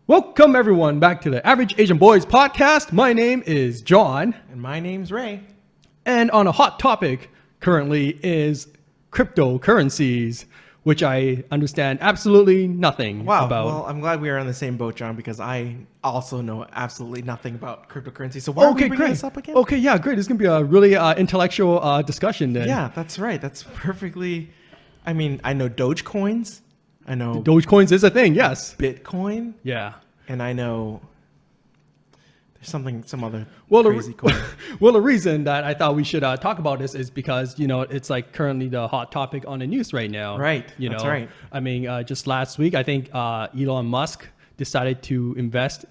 Welcome everyone back to the Average Asian Boys podcast. My name is John. And my name's Ray. And on a hot topic currently is cryptocurrencies, which I understand absolutely nothing about. Well, I'm glad we are on the same boat, John, because I also know absolutely nothing about cryptocurrency. So why are we bringing this up again? Okay, yeah, great. It's going to be a really intellectual discussion then. Yeah, that's right. That's perfectly... I mean, I know Dogecoins. I know... Dogecoins is a thing, yes. Bitcoin. Yeah. And I know... Some other crazy coin. Well, the reason that I thought we should talk about this is because, it's like currently the hot topic on the news right now. Right. That's right. I mean, just last week, I think Elon Musk decided to invest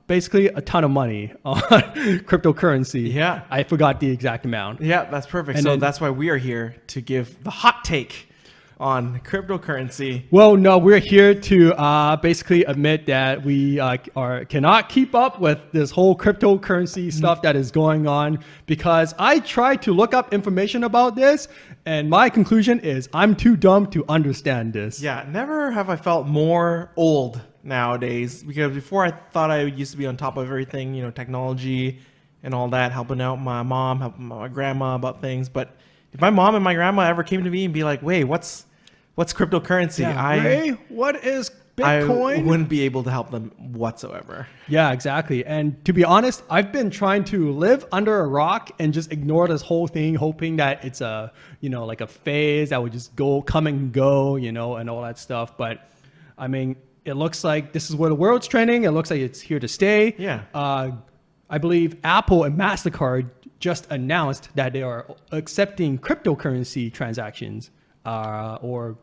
basically a ton of money on cryptocurrency. Yeah. I forgot the exact amount. Yeah, that's perfect. And so then, that's why we are here to give the hot take on cryptocurrency. Well, no, we're here to basically admit that we cannot keep up with this whole cryptocurrency stuff that is going on, because I tried to look up information about this and my conclusion is I'm too dumb to understand this. Yeah, never have I felt more old nowadays, because before I thought I used to be on top of everything, technology and all that, helping out my mom, helping my grandma about things. But if my mom and my grandma ever came to me and be like, "Wait, what's cryptocurrency?" Yeah, Ray, what is Bitcoin? I wouldn't be able to help them whatsoever. Yeah, exactly. And to be honest, I've been trying to live under a rock and just ignore this whole thing, hoping that it's a, like a phase that would just come and go, and all that stuff. But I mean, it looks like this is where the world's trending. It looks like it's here to stay. Yeah. I believe Apple and MasterCard just announced that they are accepting cryptocurrency transactions, or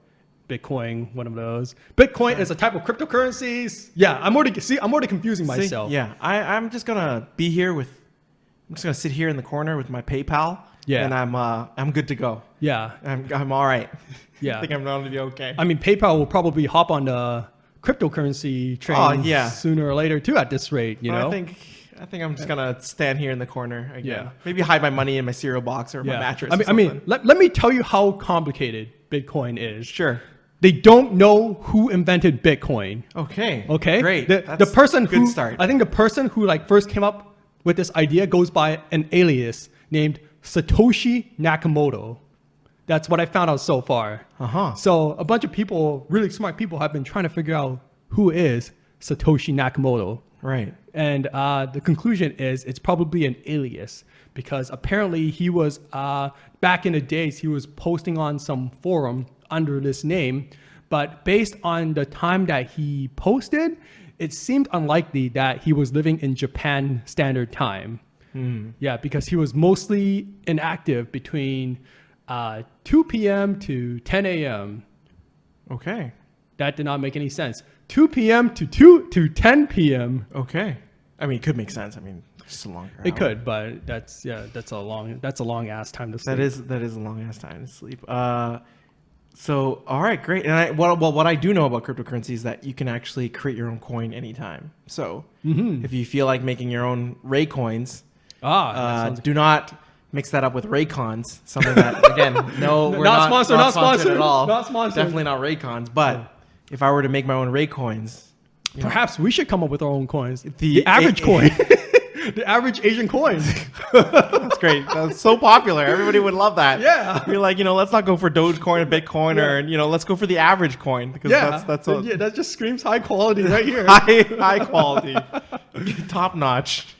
Bitcoin, one of those. Bitcoin is a type of cryptocurrencies. Yeah, I'm already confusing myself. Yeah, I'm just gonna I'm just gonna sit here in the corner with my PayPal. Yeah, and I'm good to go. Yeah, I'm all right. Yeah, I think I'm going to be okay. I mean, PayPal will probably hop on the cryptocurrency train sooner or later too. At this rate, I think I'm just gonna stand here in the corner again. Yeah. Maybe hide my money in my cereal box or my mattress. I mean, let me tell you how complicated Bitcoin is. Sure. They don't know who invented Bitcoin. Okay. Great. That's the person good start. I think the person who first came up with this idea goes by an alias named Satoshi Nakamoto. That's what I found out so far. So a bunch of people, really smart people, have been trying to figure out who is Satoshi Nakamoto. Right. And the conclusion is it's probably an alias, because apparently he was, back in the days, he was posting on some forum under this name. But based on the time that he posted, it seemed unlikely that he was living in Japan Standard Time. Yeah, because he was mostly inactive between 2 p.m. to 10 a.m. Okay. That did not make any sense. 2 p.m. to 10 p.m. Okay. I mean, it could make sense. I mean, just a longer hour. It could, but that's a long ass time to sleep. That is a long ass time to sleep. So all right, great. And what I do know about cryptocurrency is that you can actually create your own coin anytime. So if you feel like making your own Ray coins, do not mix that up with Raycons. Something that, again, no, we're not sponsored at all. Not sponsored. Definitely not Raycons. But if I were to make my own Ray coins, perhaps we should come up with our own coins. The average coin. The average Asian coin. That's great. That's so popular. Everybody would love that. Yeah. You're like, let's not go for Dogecoin or Bitcoin or, let's go for the average coin. Because that just screams high quality right here. high quality. Top notch.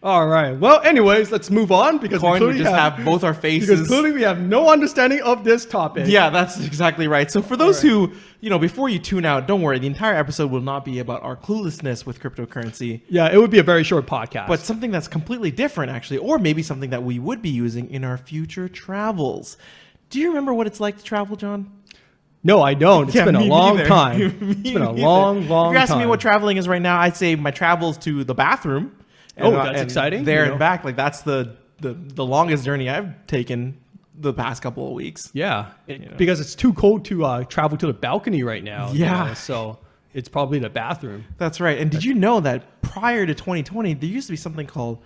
All right. Well, anyways, let's move on, because we just have both our faces. Because clearly we have no understanding of this topic. Yeah, that's exactly right. So for those who, before you tune out, don't worry. The entire episode will not be about our cluelessness with cryptocurrency. Yeah, it would be a very short podcast. But something that's completely different, actually, or maybe something that we would be using in our future travels. Do you remember what it's like to travel, John? No, I don't. It's been a long time. It's been a long time. If you're asking me what traveling is right now, I'd say my travels to the bathroom. That's exciting. There and back, that's the longest journey I've taken the past couple of weeks. Yeah, because it's too cold to travel to the balcony right now. Yeah. So it's probably the bathroom. That's right. And did you know that prior to 2020, there used to be something called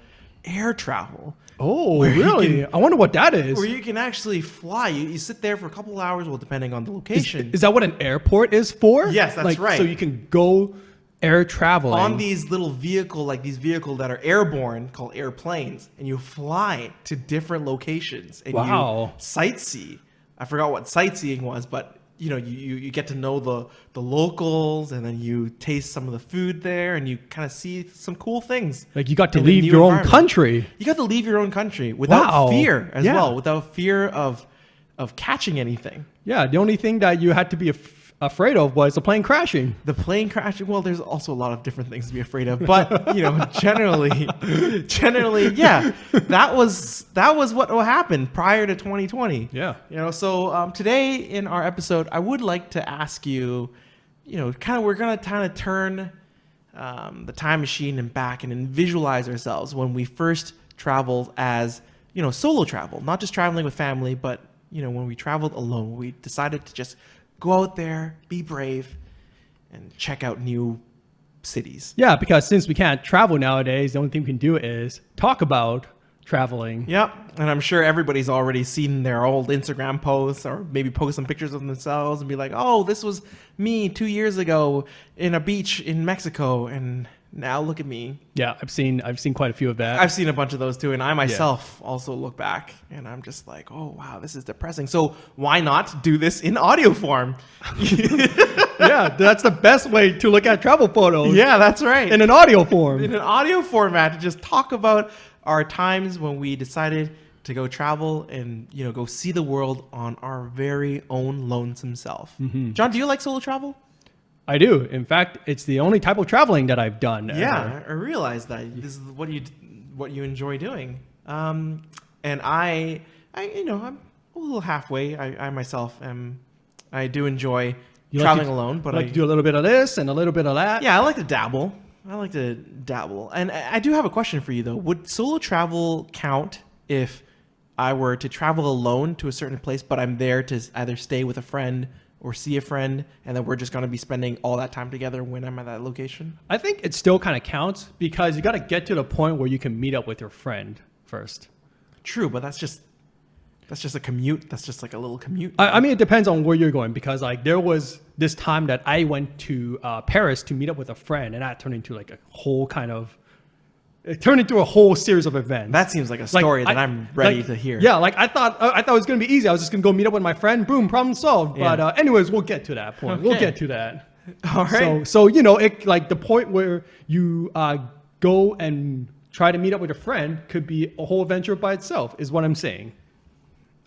air travel. Oh, Where you really? I wonder what that is. Where you can actually fly. You sit there for a couple of hours, well, depending on the location. Is that what an airport is for? Yes, that's right. So you can go air traveling on these little these vehicles that are airborne called airplanes, and you fly to different locations and Wow. you sightsee. I forgot what sightseeing was, but you get to know the locals, and then you taste some of the food there, and you kind of see some cool things. Like you got to in a leave new your own environment. country. You got to leave your own country without Wow. fear as Yeah. well, without fear of catching anything. Yeah, the only thing that you had to be afraid of was the plane crashing. The plane crashing. Well, there's also a lot of different things to be afraid of, but generally, yeah, that was what will happen prior to 2020. Yeah. So today in our episode, I would like to ask you, we're gonna kind of turn the time machine and back and visualize ourselves when we first traveled as solo travel, not just traveling with family, but when we traveled alone, we decided to just go out there, be brave, and check out new cities. Yeah, because since we can't travel nowadays, the only thing we can do is talk about traveling. Yep. And I'm sure everybody's already seen their old Instagram posts, or maybe post some pictures of themselves and be like, oh, this was me 2 years ago in a beach in Mexico, and now look at me. Yeah, I've seen quite a few of that. I've seen a bunch of those too, and I myself also look back and I'm just like, oh wow, this is depressing. So why not do this in audio form? Yeah, that's the best way to look at travel photos. Yeah, that's right. In an audio form. In an audio format, to just talk about our times when we decided to go travel and go see the world on our very own lonesome self. Mm-hmm. John, do you like solo travel? I do. In fact, it's the only type of traveling that I've done. Yeah, I realize that this is what you enjoy doing. And I'm a little halfway. I myself I do enjoy traveling alone, but I do a little bit of this and a little bit of that. Yeah, I like to dabble. And I do have a question for you though. Would solo travel count if I were to travel alone to a certain place, but I'm there to either stay with a friend or see a friend, and then we're just going to be spending all that time together when I'm at that location? I think it still kind of counts because you got to get to the point where you can meet up with your friend first. True, but that's just a commute. That's just like a little commute. I mean, it depends on where you're going because like there was this time that I went to Paris to meet up with a friend, and that turned into like a whole series of events. That seems like a story that I'm ready to hear. Yeah, like I thought it was going to be easy. I was just going to go meet up with my friend. Boom, problem solved. Yeah. But anyways, we'll get to that point. Okay. We'll get to that. All right. So it like the point where you go and try to meet up with a friend could be a whole adventure by itself, is what I'm saying.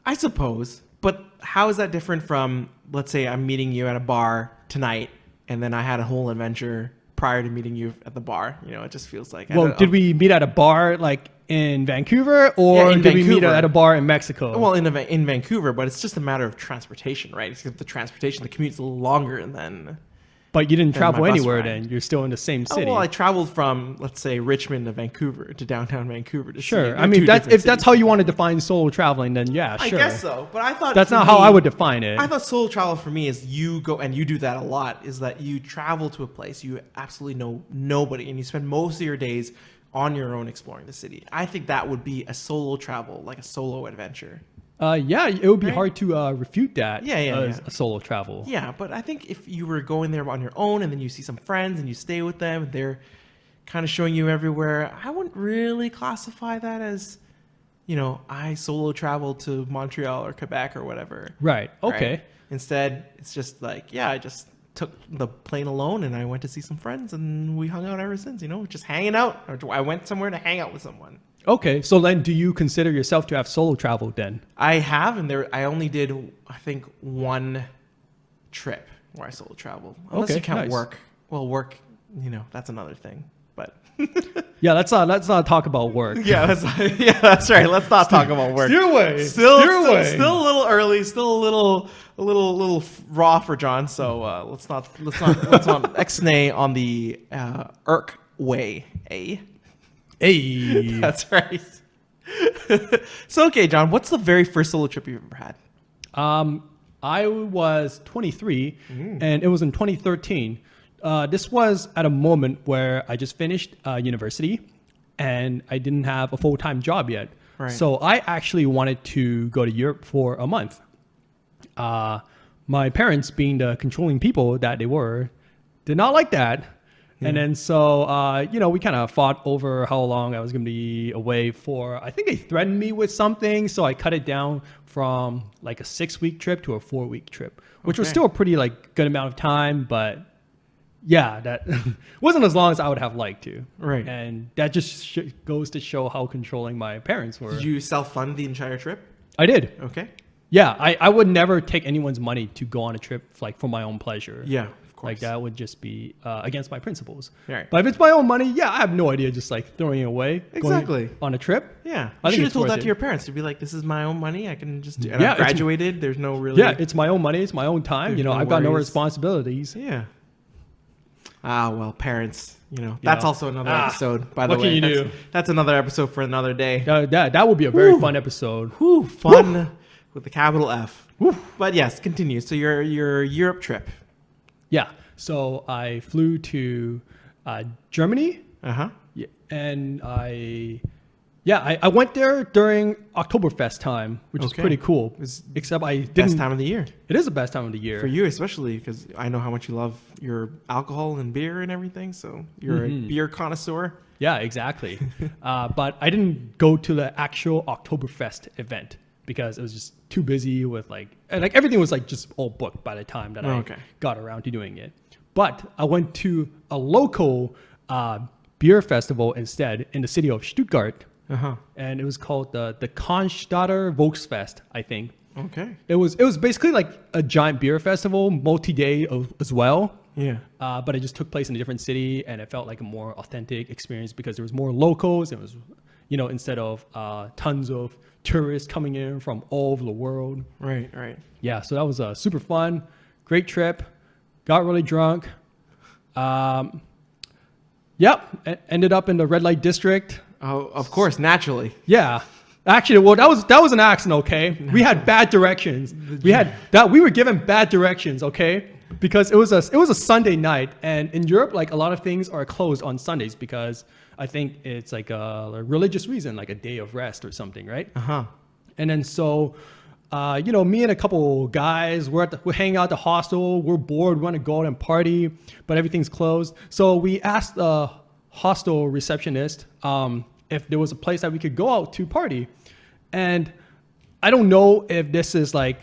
I suppose. But how is that different from, let's say I'm meeting you at a bar tonight, and then I had a whole adventure prior to meeting you at the bar? It just feels like... Well, did we meet at a bar like in Vancouver, or did we meet at a bar in Mexico? Well, in Vancouver, but it's just a matter of transportation, right? Except the commute's a little longer, and then... But you didn't travel my bus anywhere ride. then. You're still in the same city. Well, I traveled from, let's say, Richmond to Vancouver, to downtown Vancouver. Sure. I mean, if that's how you want to define solo traveling, then yeah, sure. I guess so. But I thought that's not how I would define it. I thought solo travel for me is you go, and you do that a lot, is that you travel to a place you absolutely know nobody, and you spend most of your days on your own exploring the city. I think that would be a solo travel, like a solo adventure. Yeah, it would be hard to refute that as a solo travel. Yeah, but I think if you were going there on your own and then you see some friends and you stay with them and they're kind of showing you everywhere, I wouldn't really classify that as, I solo traveled to Montreal or Quebec or whatever. Right. Okay. Right? Instead, it's just like, I just took the plane alone and I went to see some friends and we hung out ever since, just hanging out. Or I went somewhere to hang out with someone. Okay, so then do you consider yourself to have solo traveled then? I have, and I only did, I think, one trip where I solo traveled. Unless you count work. Well, work, that's another thing. But yeah, let's not talk about work. That's right. Let's not talk about work. Steer away. Still a little early. Still a little raw for John. So let's not ixnay on the irk way, eh? Hey, that's right. So, okay, John, what's the very first solo trip you've ever had? I was 23, and it was in 2013. This was at a moment where I just finished university, and I didn't have a full-time job yet. Right. So I actually wanted to go to Europe for a month. My parents, being the controlling people that they were, did not like that. And then so, we kind of fought over how long I was going to be away for. I think they threatened me with something. So I cut it down from like a 6-week trip to a 4-week trip, which was still a pretty like good amount of time. But yeah, that wasn't as long as I would have liked to. Right. And that just goes to show how controlling my parents were. Did you self-fund the entire trip? I did. Okay. Yeah, I would never take anyone's money to go on a trip like for my own pleasure. Yeah, of course. Like that would just be against my principles. Right. But if it's my own money, yeah, I have no idea just like throwing it away. Exactly. On a trip. Yeah. I You think should have it's told worth that it. to your parents to be like, this is my own money. I can just do. And Yeah, I it's- graduated. There's no really. Yeah, it's my own money. It's my own time. There's no I've got no worries. responsibilities. Yeah. Ah, well, parents. That's also another episode. By the what way, can you do? That's another episode for another day. That would be a very fun episode. Whew, fun with the capital F. But yes, continue. So your Europe trip. Yeah. So I flew to Germany. Uh-huh. Yeah, and I went there during Oktoberfest time, which is Okay. pretty cool. It's Except I didn't. Best time of the year It is the best time of the year. for you, especially because I know how much you love your alcohol and beer and everything. So you're a beer connoisseur. Yeah, exactly. But I didn't go to the actual Oktoberfest event because it was just too busy with everything was like just all booked by the time that I got around to doing it. But I went to a local beer festival instead in the city of Stuttgart. Uh-huh. And it was called the Cannstatter Volksfest, I think. Okay. It was basically like a giant beer festival, multi-day as well. Yeah. But it just took place in a different city, and it felt like a more authentic experience because there was more locals. It was, instead of tons of tourists coming in from all over the world. Right. Right. Yeah, so that was super fun, great trip. Got really drunk. Ended up in the red light district. Oh, of course, naturally. Yeah. Actually, well, that was an accident, okay? We had bad directions. We were given bad directions, okay? Because it was a Sunday night, and in Europe, like a lot of things are closed on Sundays because I think it's like a religious reason, like a day of rest or something, right? Uh-huh. And then so, me and a couple guys, we're hanging out at the hostel. We're bored, we want to go out and party, but everything's closed. So we asked the hostel receptionist if there was a place that we could go out to party. And I don't know if this is like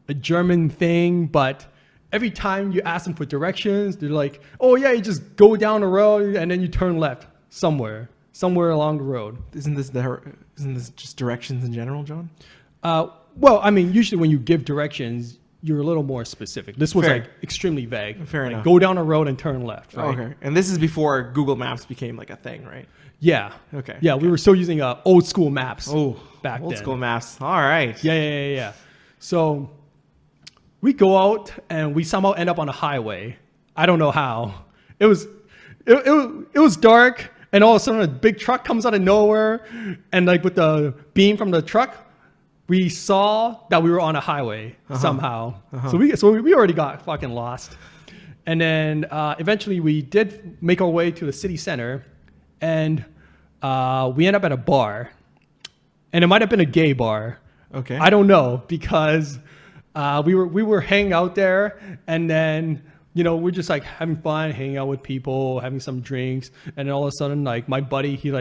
a German thing, but every time you ask them for directions, they're like, oh yeah, you just go down the road and then you turn left somewhere along the road. Isn't this just directions in general, John? Well, I mean, usually when you give directions, you're a little more specific. This was Fair. like extremely vague. Fair enough. Go down a road and turn left. Right? Okay. And this is before Google Maps became like a thing, right? Yeah. Okay. Yeah, we were still using old school maps. Back old then. school maps. All right. Yeah. So we go out and we somehow end up on a highway. I don't know how. It was dark, and all of a sudden a big truck comes out of nowhere, and like with the beam from the truck, we saw that we were on a highway somehow. So we already got fucking lost. And then eventually we did make our way to the city center, and we end up at a bar. And it might have been a gay bar. Okay. I don't know, because we were hanging out there, and then we're just like having fun, hanging out with people, having some drinks, and then all of a sudden, like my buddy, he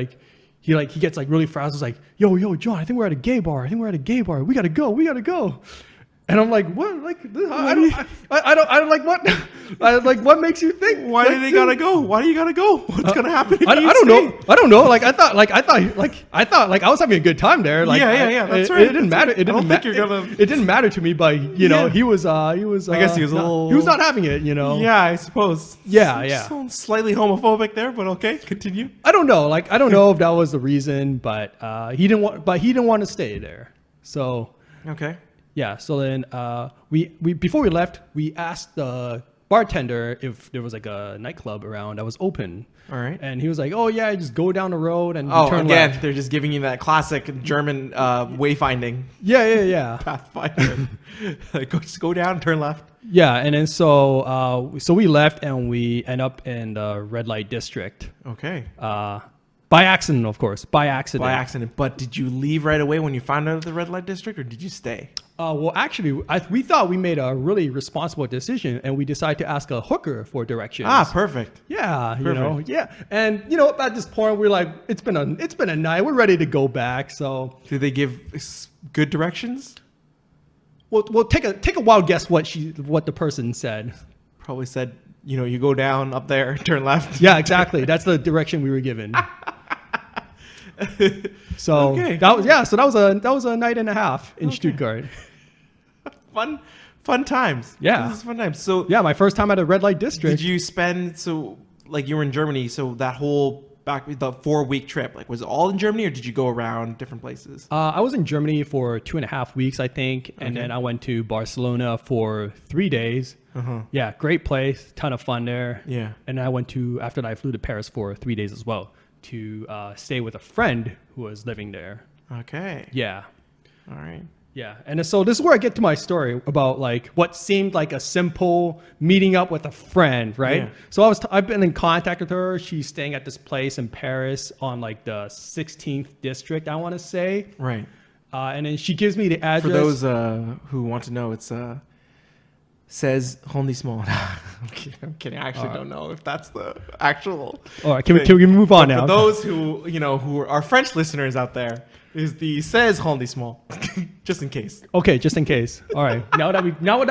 gets like really frazzled. He's like, yo, John, I think we're at a gay bar. We gotta go. And I'm like, what? Like, I don't like what? What makes you think? Why do they gotta go? Why do you gotta go? What's gonna happen? If I you don't stay? know. I don't know. Like I thought I was having a good time there. Like Yeah. That's right. It didn't matter. It didn't matter to me. But he was. I guess he was a little. He was not having it. Yeah, I suppose. Yeah. So slightly homophobic there, but okay, continue. I don't know. Like I don't know if that was the reason, but he didn't want to stay there. So Okay. yeah. So then we before we left, we asked the bartender if there was like a nightclub around that was open. All right. And he was like, "Oh yeah, just go down the road and Oh, turn again, left." they're just giving you that classic German wayfinding Yeah. pathfinder. Just go down, turn left. Yeah, and then so we left and we end up in the red light district. Okay. By accident, of course. By accident. By accident. But did you leave right away when you found out of the red light district, or did you stay? Well, actually, we thought we made a really responsible decision, and we decided to ask a hooker for directions. Ah, perfect. Yeah, you know, yeah, and you know, at this point, we're like, it's been a night. We're ready to go back. So, Did they give good directions? we'll take a wild guess what the person said. Probably said, you know, you go down up there, turn left. Yeah, exactly. That's the direction we were given. So Okay. that was a night and a half in Stuttgart. Fun times. Yeah. This is fun times. So Yeah, my first time at a red light district. did you spend, so like you were in Germany, so that whole the 4-week trip, like was it all in Germany, or did you go around different places? I was in Germany for 2.5 weeks, I think, and then I went to Barcelona for 3 days. Yeah, great place, ton of fun there. Yeah. And after that, I flew to Paris for 3 days as well to stay with a friend who was living there. Okay. Yeah. All right. Yeah, and so this is where I get to my story about like what seemed like a simple meeting up with a friend, right? Yeah. So I've been in contact with her. She's staying at this place in Paris on like the 16th district, I want to say. Right. And then she gives me the address. For those who want to know, it's says arrondissement. I'm kidding. I actually don't know if that's the actual. All right, can we move on now? For those who are French listeners out there, is the says arrondissement, just in case. Okay, just in case. All right. Now that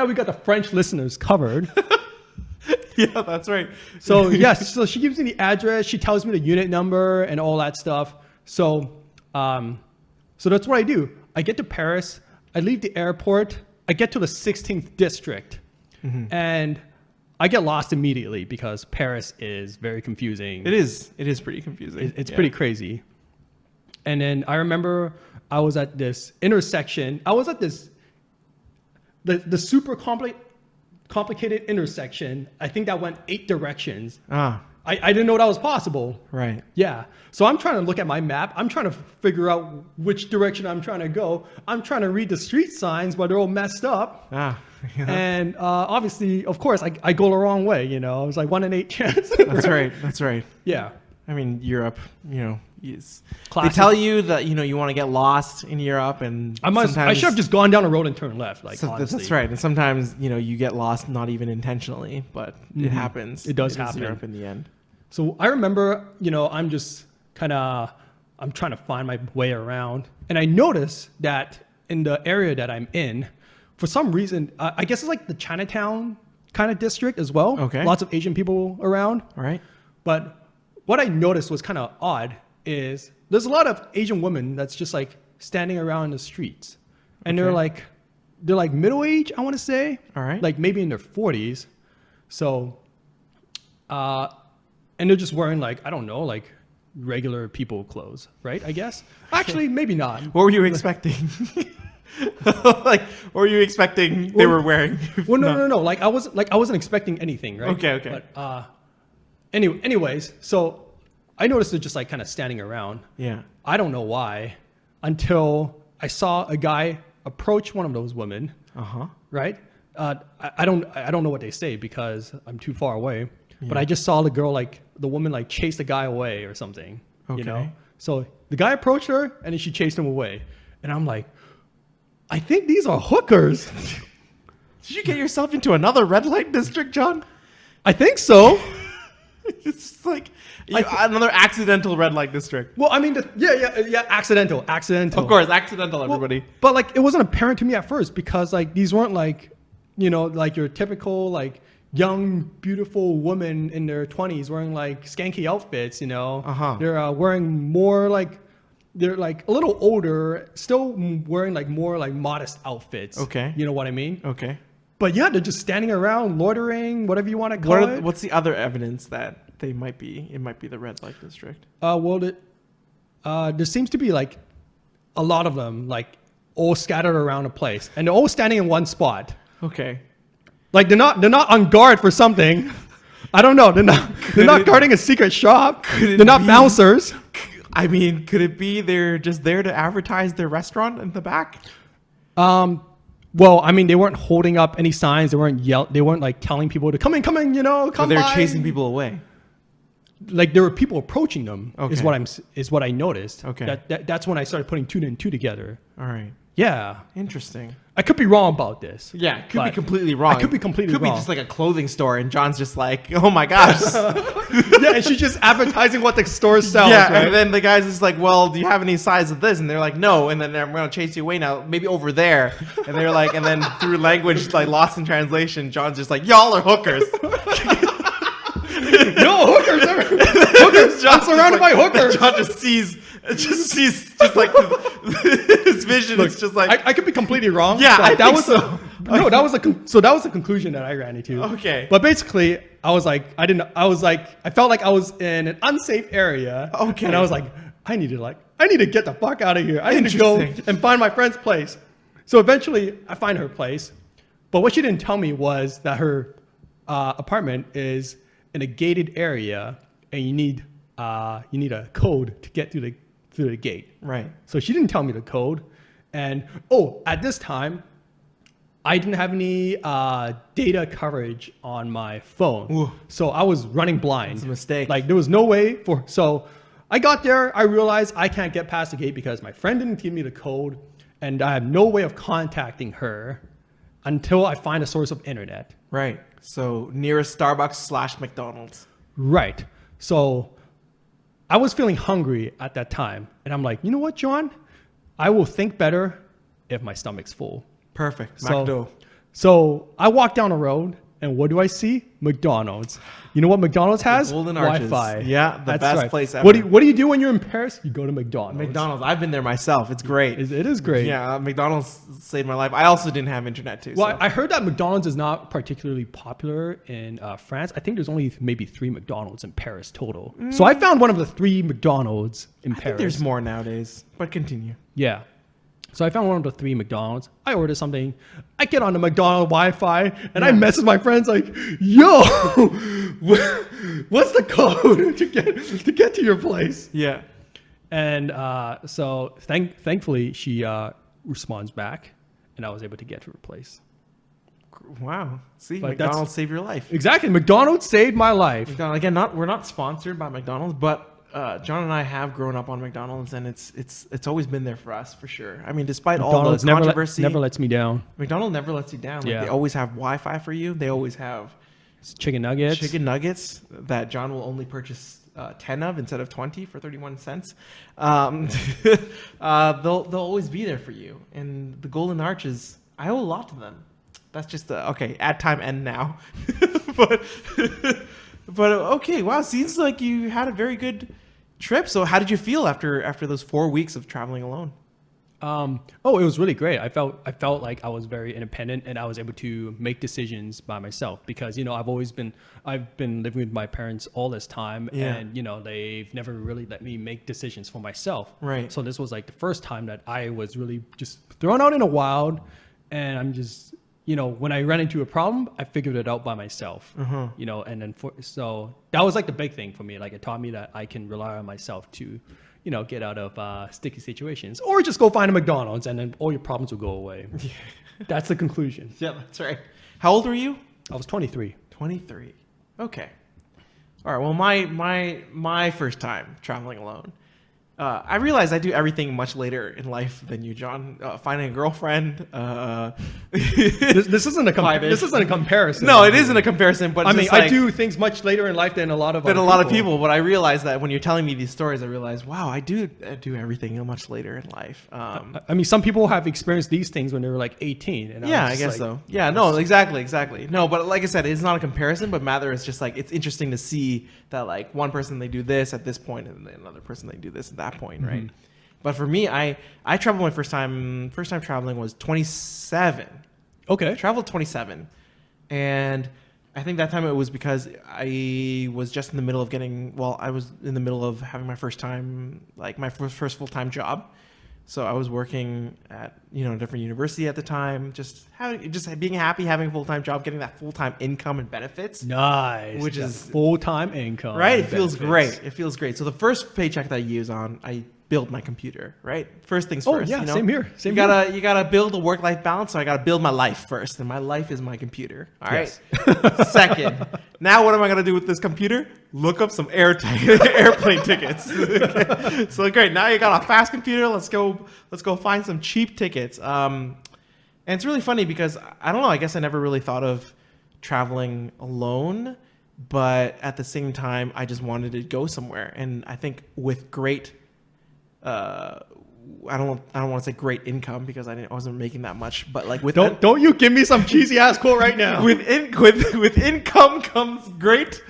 we got the French listeners covered. Yeah, that's right. So yes, so she gives me the address. She tells me the unit number and all that stuff. So, so that's what I do. I get to Paris. I leave the airport. I get to the 16th district, and I get lost immediately because Paris is very confusing. It is pretty confusing. It's pretty crazy. And then I remember I was at this intersection. I was at the super complicated intersection. I think that went 8 directions. I didn't know that was possible. Right. Yeah. So I'm trying to look at my map. I'm trying to figure out which direction I'm trying to go. I'm trying to read the street signs, but they're all messed up. Yeah. And obviously, of course, I go the wrong way. You know, it was like 1 in 8 chance. That's right. That's right. Yeah. I mean, Europe, they Classic. tell you that, you want to get lost in Europe, and I should have just gone down the road and turned left. Like, honestly. that's right. And sometimes, you get lost not even intentionally, but it happens. It does is happen. Europe in the end. So I remember, I'm just I'm trying to find my way around. And I noticed that in the area that I'm in, for some reason, I guess it's like the Chinatown kind of district as well. Okay. Lots of Asian people around. All right. But what I noticed was kind of odd is there's a lot of Asian women that's just like standing around in the streets. And they're like middle age, I want to say. All right. Like maybe in their 40s. So, and they're just wearing like, I don't know, like regular people clothes, right? I guess. Actually, maybe not. What were you expecting? What were you expecting they were wearing? Well, no. Like I wasn't expecting anything, right? Okay. But anyways, so I noticed they're just like kind of standing around. Yeah. I don't know why, until I saw a guy approach one of those women. Right. I don't know what they say because I'm too far away. Yeah. But I just saw the woman chase the guy away or something. Okay. So the guy approached her and then she chased him away, and I'm like, I think these are hookers. Did you get yourself into another red light district, John? I think so. It's like another accidental red light district. Well, I mean, accidental. Of course, accidental, everybody. Well, but it wasn't apparent to me at first because these weren't your typical young, beautiful woman in their 20s wearing skanky outfits. They're wearing more they're a little older, still wearing more modest outfits. Okay. You know what I mean? Okay. But yeah, they're just standing around, loitering, whatever you want to call it. What's the other evidence that it might be the red light district? There seems to be a lot of them, all scattered around a place, and they're all standing in one spot. Okay. They're not on guard for something. I don't know. They're not guarding a secret shop. They're not bouncers. I mean, could it be they're just there to advertise their restaurant in the back? Well, I mean, they weren't holding up any signs. They weren't telling people to come in, come Or by. they're chasing people away. like there were people approaching them. Is Okay. what I noticed. Okay. That's when I started putting two and two together. All right. Yeah, Interesting. I could be wrong about this. Yeah, it could be But completely wrong. I could be completely Could wrong. be just like a clothing store, and John's just like, oh my gosh. Yeah, and she's just advertising what the store sells. Yeah, right? and then the guy's just like, well, do you have any size of this? And they're like, no. And then I'm going to chase you away now, maybe over there. And they're like, and then through language, like lost in translation, John's just like, y'all are hookers. No hookers. Hookers. I'm surrounded by hookers. John just sees like his vision. Look, it's just like, I could be completely wrong. Yeah, but I that think was so. No, that was that was the conclusion that I ran into. Okay. But basically, I was like, I felt like I was in an unsafe area. Okay. And I was like, I need to get the fuck out of here. I need to go Interesting. and find my friend's place. So eventually, I find her place. But what she didn't tell me was that her apartment is in a gated area, and you need a code to get through the gate. right. So she didn't tell me the code. And at this time, I didn't have any data coverage on my phone. Ooh. So I was running blind. That's a mistake. Like there was no way so I got there, I realized I can't get past the gate because my friend didn't give me the code, and I have no way of contacting her until I find a source of internet. Right. So nearest Starbucks / McDonald's. Right. So I was feeling hungry at that time. And I'm like, you know what, John? I will think better if my stomach's full. Perfect. So, McDo. so I walk down the road, and what do I see? McDonald's. You know what McDonald's has? Golden Arches. Wi-Fi. Yeah, the That's best right. place ever. What do you do when you're in Paris? You go to McDonald's. McDonald's. I've been there myself. It's great. It is great. Yeah, McDonald's saved my life. I also didn't have internet too. Well, so. I heard that McDonald's is not particularly popular in France. I think there's only maybe 3 McDonald's in Paris total. So I found one of the 3 McDonald's in I think Paris. there's more nowadays, but continue. Yeah. So I found one of the 3 McDonald's. I ordered something. I get on the McDonald's Wi-Fi, and I message my friends like, "Yo, what's the code to get to your place?" Yeah. And so thankfully she responds back, and I was able to get to her place. Wow. See, But McDonald's saved your life. Exactly. McDonald's saved my life. McDonald's, again, we're not sponsored by McDonald's, but John and I have grown up on McDonald's, and it's always been there for us for sure. I mean, despite all McDonald's the controversy, never lets me down. McDonald's never lets you down. Like, Yeah. They always have Wi-Fi for you. They always have Chicken nuggets. chicken nuggets that John will only purchase 10 of instead of 20 for 31 cents. They'll always be there for you. And the Golden Arches, I owe a lot to them. That's just okay. Ad time end now, but okay. Wow, seems like you had a very good trip. So how did you feel after those 4 weeks of traveling alone? It was really great. I felt like I was very independent, and I was able to make decisions by myself because, I've been living with my parents all this time, Yeah. and, they've never really let me make decisions for myself. Right. So this was like the first time that I was really just thrown out in the wild, and I'm just, when I ran into a problem, I figured it out by myself, and then so that was like the big thing for me. Like it taught me that I can rely on myself to, get out of sticky situations, or just go find a McDonald's, and then all your problems will go away. That's the conclusion. Yeah, that's right. How old were you? I was 23. 23. Okay. All right. Well, my first time traveling alone. I realized I do everything much later in life than you, John. Finding a girlfriend. This isn't a comparison. No, it isn't a comparison, but I it's mean, just like, I do things much later in life than a lot of than other a lot of people. But I realized that when you're telling me these stories, I realized, wow, I do everything much later in life. I mean, some people have experienced these things when they were like 18. And Yeah, was I just guess like, so. Yeah, no, exactly. No, but like I said, it's not a comparison, but rather it's just like it's interesting to see that like one person they do this at this point, and then another person they do this at that point, right? But for me, I traveled my first time traveling was 27. Okay. I traveled 27, and I think that time it was because I was just in the middle of I was in the middle of having my first time, like my first full-time job. So I was working at, a different university at the time, just being happy, having a full-time job, getting that full-time income and benefits. Nice. Which That is- full-time income. Right? It feels benefits. great. So the first paycheck that I used on, I build my computer, right? First things Oh, first. yeah, you know? same here. Same You gotta build a work-life balance. So I gotta build my life first, and my life is my computer. All right. Yes. Second, now what am I gonna do with this computer? Look up some airplane tickets. So great. Now you got a fast computer. Let's go find some cheap tickets. And it's really funny because I don't know. I guess I never really thought of traveling alone, but at the same time, I just wanted to go somewhere. And I think with great, I don't want to say great income because I wasn't making that much, but like with Don't you give me some cheesy ass quote right now. with income comes great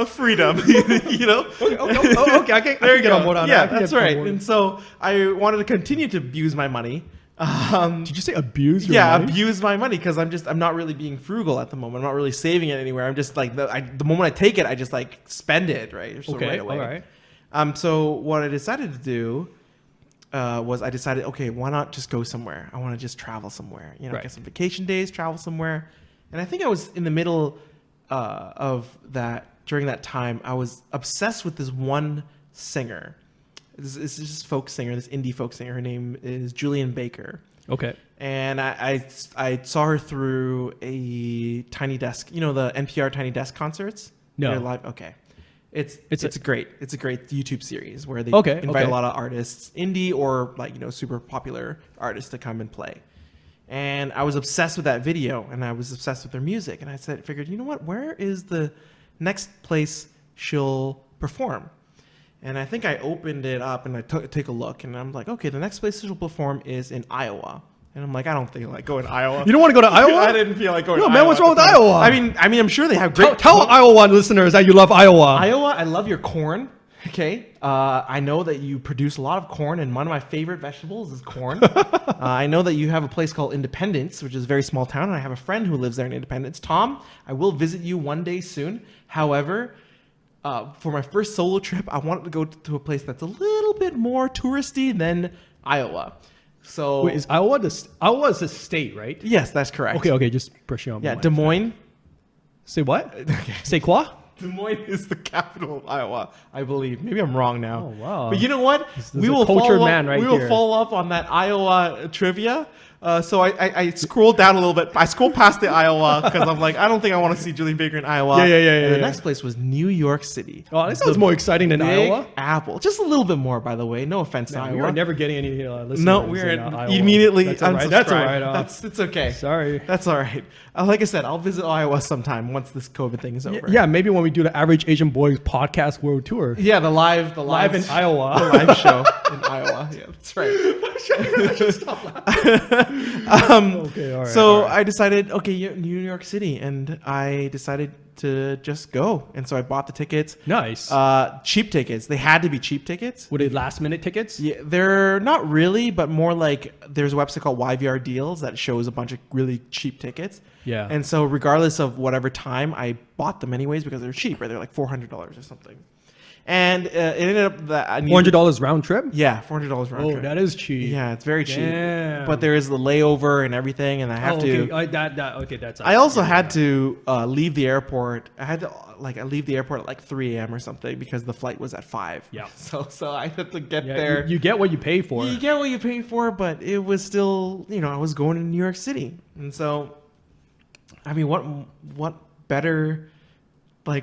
freedom. You know. Okay. I can get on board on Yeah, that. that's right. And so I wanted to continue to abuse my money. Did you say abuse? Yeah, money? abuse my money because I'm not really being frugal at the moment. I'm not really saving it anywhere. I'm just like the moment I take it, I just like spend it right away. All right. So what I decided to do was I decided, okay, why not just go somewhere? I want to just travel somewhere. You know, Right. get some vacation days, travel somewhere. And I think I was in the middle of that. During that time, I was obsessed with this one singer. This is this folk singer, this indie folk singer. Her name is Julian Baker. Okay. And I saw her through a Tiny Desk, you know, the NPR Tiny Desk concerts. No. They're live. Okay. It's a great YouTube series where they invite a lot of artists, indie or like, you know, super popular artists to come and play. And I was obsessed with that video and I was obsessed with their music. And I figured, you know what, where is the next place she'll perform? And I think I opened it up and I take a look and I'm like, okay, the next place she'll perform is in Iowa. And I'm like, I don't think like going to Iowa. You don't want to go to Iowa? I didn't feel like going to Iowa. No, man, what's wrong with Iowa? I mean, I'm sure they have great. Tell Iowa listeners that you love Iowa. Iowa, I love your corn. Okay. I know that you produce a lot of corn, and one of my favorite vegetables is corn. I know that you have a place called Independence, which is a very small town, and I have a friend who lives there in Independence. Tom, I will visit you one day soon. However, for my first solo trip, I wanted to go to a place that's a little bit more touristy than Iowa. So Wait, is Iowa is a state, right? yes, that's correct. Okay, just brushing on. Yeah, Des Moines. Say what? Say quoi? Des Moines is the capital of Iowa, I believe. Maybe I'm wrong now. Oh, wow. But you know what? This is a cultured man right We will here. follow up on that Iowa trivia. So I scrolled down a little bit. I scrolled past the Iowa because I'm like, I don't think I want to see Julian Baker in Iowa. Yeah. And the yeah. next place was New York City. Oh, that sounds more exciting than Big Iowa. Apple. Just a little bit more, by the way. No offense to Man, Iowa. we are never getting any listeners. No, we're in Iowa. immediately That's all right. unsubscribed. That's all right. It's okay. Sorry. That's all right. Like I said, I'll visit Iowa sometime once this COVID thing is over. Yeah, maybe when we do the Average Asian Boys podcast world tour. Yeah, the live in Iowa. the live show in Iowa. Yeah, that's right. Okay, all right. So I decided, okay, New York City, and I decided to just go, and so I bought the tickets. Nice. Cheap tickets. They had to be cheap tickets. Were they last minute tickets? Yeah, they're not really, but more like there's a website called YVR Deals that shows a bunch of really cheap tickets. Yeah. And so regardless of whatever time, I bought them anyways because they're cheap, right? They're like $400 or something. And it ended up that I needed $400 round trip? Yeah, $400 round Oh, trip. that is cheap. Yeah, it's very cheap. Damn. But there is the layover and everything, and I have to. Okay, that's. I also had to leave the airport. I had to I leave the airport at like 3 a.m. or something because the flight was at 5. Yeah. So I had to get Yeah, there. You get what you pay for. You get what you pay for, but it was still, I was going to New York City, and so, I mean, what better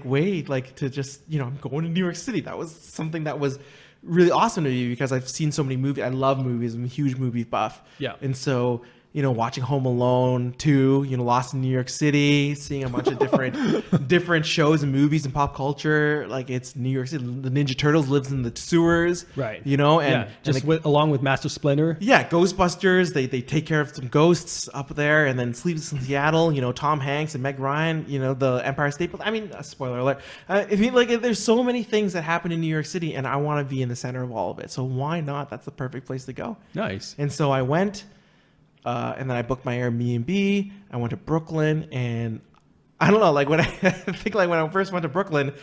way to just I'm going to New York City. That was something that was really awesome to me because I've seen so many movies. I love movies. I'm a huge movie buff. Yeah. And so watching Home Alone 2, Lost in New York City, seeing a bunch of different shows and movies and pop culture. Like it's New York City. The Ninja Turtles lives in the sewers. Right. Along with Master Splinter. Yeah, Ghostbusters. They take care of some ghosts up there, and then Sleepless in Seattle. Tom Hanks and Meg Ryan. The Empire State Building. I mean, spoiler alert. There's so many things that happen in New York City, and I want to be in the center of all of it. So why not? That's the perfect place to go. Nice. And so I went, and then I booked my Airbnb. I went to Brooklyn, and I don't know, when I first went to Brooklyn,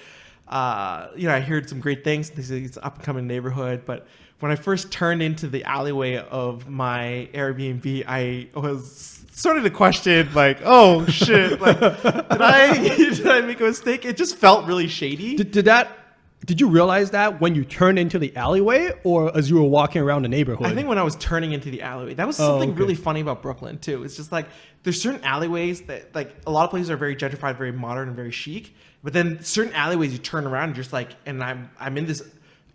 I heard some great things. They say it's an up-and-coming neighborhood, but when I first turned into the alleyway of my Airbnb, I was started to question, oh shit, did I make a mistake? It just felt really shady. Did that Did you realize that when you turned into the alleyway or as you were walking around the neighborhood? I think when I was turning into the alleyway, that was something really funny about Brooklyn too. It's just like there's certain alleyways that like a lot of places are very gentrified, very modern, and very chic. But then certain alleyways you turn around and just like, and I'm in this.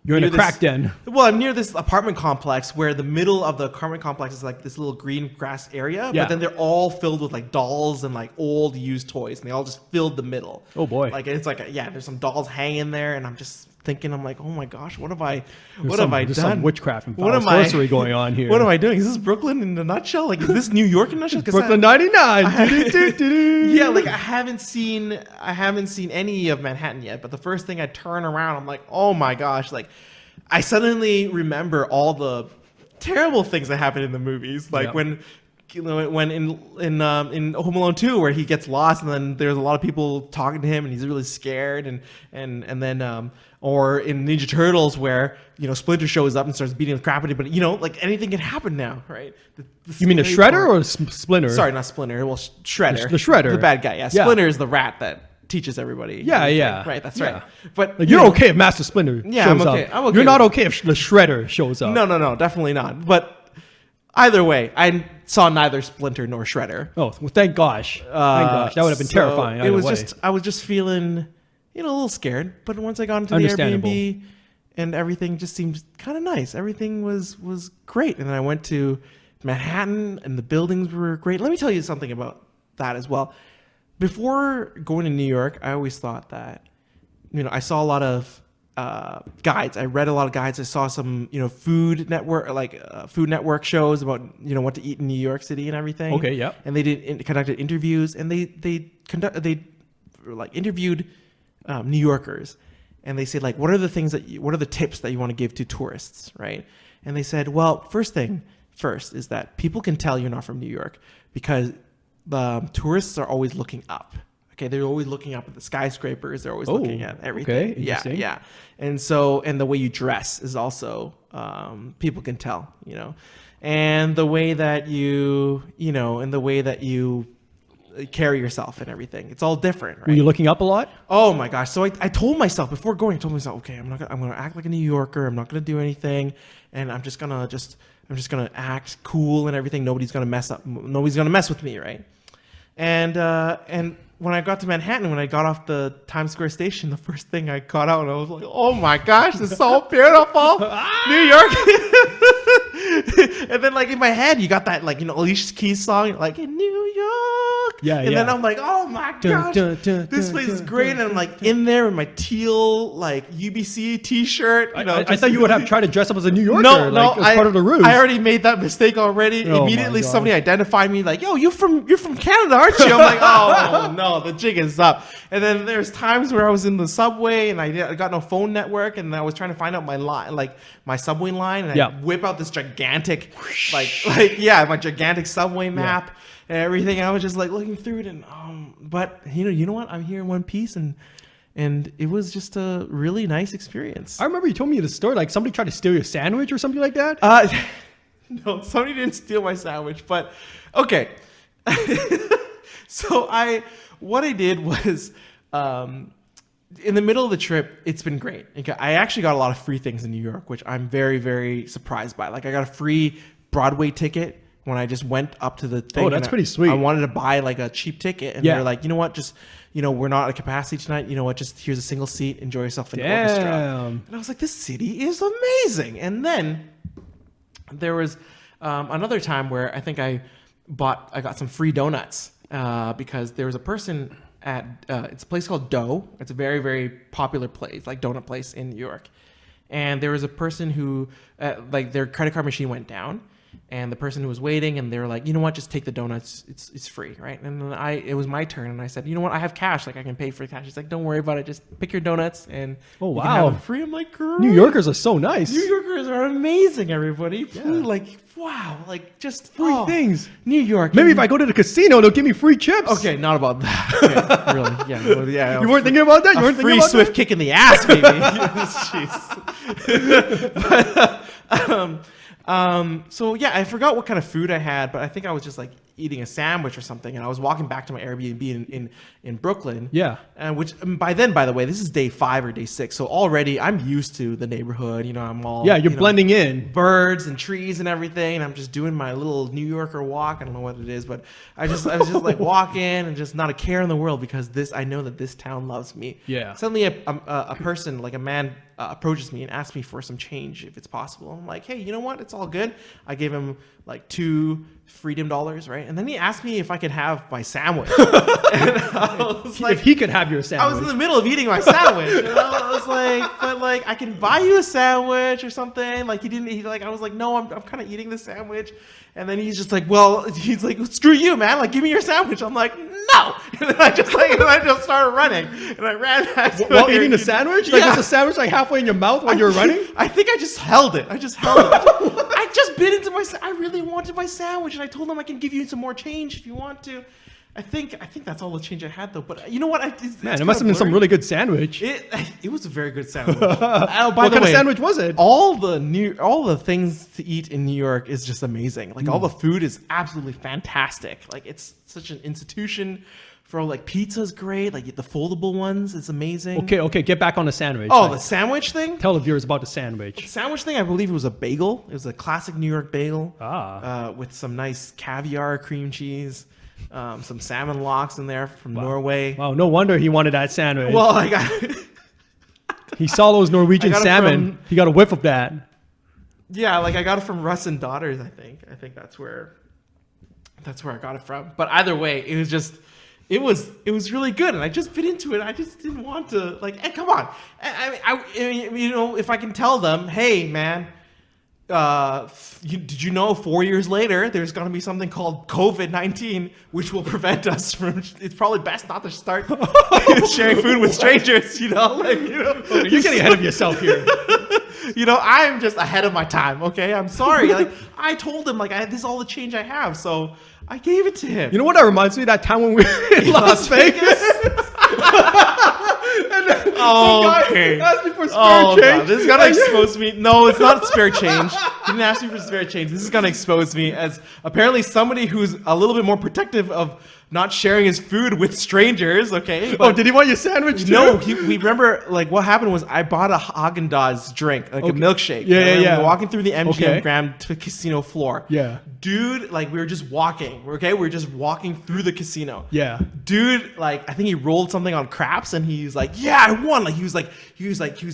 You're in a crack den. Well, I'm near this apartment complex where the middle of the apartment complex is like this little green grass area. Yeah. But then they're all filled with like dolls and like old used toys, and they all just filled the middle. Oh boy! Like it's like there's some dolls hanging there, and I'm just thinking, I'm like, oh my gosh, what have I There's done? some witchcraft and What am sorcery going on here. What am I doing? Is this Brooklyn in a nutshell? Like, is this New York in a nutshell? Brooklyn 99. Yeah, like I haven't seen any of Manhattan yet. But the first thing I turn around, I'm like, oh my gosh! Like, I suddenly remember all the terrible things that happen in the movies, like when in Home Alone 2 where he gets lost and then there's a lot of people talking to him and he's really scared and then or in Ninja Turtles where Splinter shows up and starts beating the crap out of him, but like anything can happen now, right? You mean the Shredder or Splinter? Sorry, not Splinter. Well, Shredder. The Shredder, the bad guy. Yeah, Splinter is the rat that teaches everybody. Yeah. Right, that's right. But like, you're okay if Master Splinter shows I'm okay. up. I'm okay. You're not okay if the Shredder shows up. No, definitely not. But either way, I saw neither Splinter nor Shredder. Oh, well, thank gosh. Thank gosh. That would have been terrifying. It was I was just feeling, a little scared. But once I got into the Airbnb and everything just seemed kind of nice. Everything was great. And then I went to Manhattan and the buildings were great. Let me tell you something about that as well. Before going to New York, I always thought that, I saw a lot of guides. I read a lot of guides. I saw some, food network shows about, what to eat in New York City and everything. Okay, yeah. And they conducted interviews, and they interviewed New Yorkers, and they said like, what are the tips that you want to give to tourists, right? And they said, well, first is that people can tell you're not from New York because the tourists are always looking up. Okay, they're always looking up at the skyscrapers. They're always looking at everything. Okay, interesting. Yeah. And the way you dress is also people can tell, and the way that you carry yourself and everything. It's all different, right? Were you looking up a lot? Oh my gosh! So I told myself before going, okay, I'm gonna act like a New Yorker. I'm not gonna do anything, and I'm just gonna act cool and everything. Nobody's gonna mess with me, right? And when I got to Manhattan, when I got off the Times Square station, the first thing I caught out, and I was like, oh my gosh, this is so beautiful, New York. And then like in my head, you got that like Alicia Keys song, like in New York. Yeah. And then I'm like, oh my gosh, this place is great. And I'm like in there in my teal like UBC T-shirt. I thought you would have tried to dress up as a New Yorker. No, as part of the ruse. I already made that mistake already. Oh Immediately, somebody identified me like, yo, you're from Canada, aren't you? I'm like, oh no, the jig is up. And then there's times where I was in the subway and I got no phone network, and I was trying to find out my line, like my subway line, and I whip out this gigantic, my gigantic subway map and everything. I was just like looking through it, and but you know what? I'm here in one piece, and it was just a really nice experience. I remember you told me the story, like somebody tried to steal your sandwich or something like that. No, somebody didn't steal my sandwich, but okay. So what I did was, in the middle of the trip, it's been great. I actually got a lot of free things in New York, which I'm very, very surprised by. Like I got a free Broadway ticket when I just went up to the thing. Oh, that's pretty sweet. I wanted to buy like a cheap ticket, and they're like, you know what, just we're not at capacity tonight. You know what, just here's a single seat. Enjoy yourself in the orchestra. And I was like, this city is amazing. And then there was another time where I think I got some free donuts because there was a person at it's a place called Dough. It's a very, very popular place, like donut place in New York. And there was a person who like their credit card machine went down, and the person who was waiting, and they were like, you know what, just take the donuts. It's free, right? And then it was my turn, and I said, you know what, I have cash, like I can pay for cash. He's like, don't worry about it, just pick your donuts and you can have them free. I'm like, great. New Yorkers are so nice. New Yorkers are amazing, everybody. Like, wow, like just free things. New York. Maybe if I go to the casino, they'll give me free chips. Okay, not about that. Okay, really? Yeah. You weren't thinking about that? You weren't thinking about free swift kick in the ass, baby. Jeez. So yeah, I forgot what kind of food I had, but I think I was just like eating a sandwich or something, and I was walking back to my Airbnb in Brooklyn. Yeah. And which by then, by the way, this is day 5 or day 6, so already I'm used to the neighborhood. You know, I'm all Yeah, you're blending in. birds and trees and everything, and I'm just doing my little New Yorker walk. I don't know what it is, but I was just like walking and just not a care in the world because I know that this town loves me. Yeah. Suddenly a person, like a man, approaches me and asks me for some change if it's possible. I'm like, hey, you know what? It's all good. I gave him like $2 freedom dollars, right? And then he asked me if I could have my sandwich. And I was like, If he could have your sandwich. I was in the middle of eating my sandwich. And I was like, but like, I can buy you a sandwich or something. Like I was like, no, I'm kind of eating the sandwich. And then he's just like, he's like, screw you, man. Like, give me your sandwich. I'm like, no. And then I just started running. And I ran back to While eating the sandwich? Like, Yeah. was the sandwich like halfway in your mouth while you were running? I think I just held it. I just bit into I really wanted my sandwich. And I told him I can give you some more change if you want to. I think that's all the change I had though. But you know what? Man, it must have been some really good sandwich. It was a very good sandwich. What kind of sandwich was it? All the things to eat in New York is just amazing. Like all the food is absolutely fantastic. Like it's such an institution. For like pizza's great. Like the foldable ones, it's amazing. Okay, get back on the sandwich. Oh, the sandwich thing. Tell the viewers about the sandwich. Sandwich thing, I believe it was a bagel. It was a classic New York bagel with some nice caviar, cream cheese, some salmon locks in there from Norway. Wow, no wonder he wanted that sandwich. Well, I got he saw those Norwegian I got it salmon. He got a whiff of that. I got it from Russ and Daughters. I think that's where I got it from. But either way, it was just. It was really good, and I just bit into it. I just didn't want to hey, come on. I you know, if I can tell them, hey man, did you know 4 years later there's going to be something called COVID-19, which will prevent us from. It's probably best not to start sharing food with strangers. You know, You're getting ahead of yourself here. You know, I'm just ahead of my time. Okay, I'm sorry. Like I told him, this is all the change I have, so I gave it to him. You know what that reminds me of? That time when we were in Las Vegas? And then Okay. asked me for spare change. God. This is gonna expose me. No, it's not spare change. He didn't ask me for spare change. This is gonna expose me as apparently somebody who's a little bit more protective of not sharing his food with strangers. Okay. Oh, did he want your sandwich too? No, we remember what happened was I bought a Haagen-Dazs drink, a milkshake. Yeah. We were walking through the MGM Okay. Grand Casino floor. Yeah. Dude, we were just walking. Okay, we were just walking through the casino. Yeah. Dude, I think he rolled something on craps, and he's like, "Yeah, I won!" He was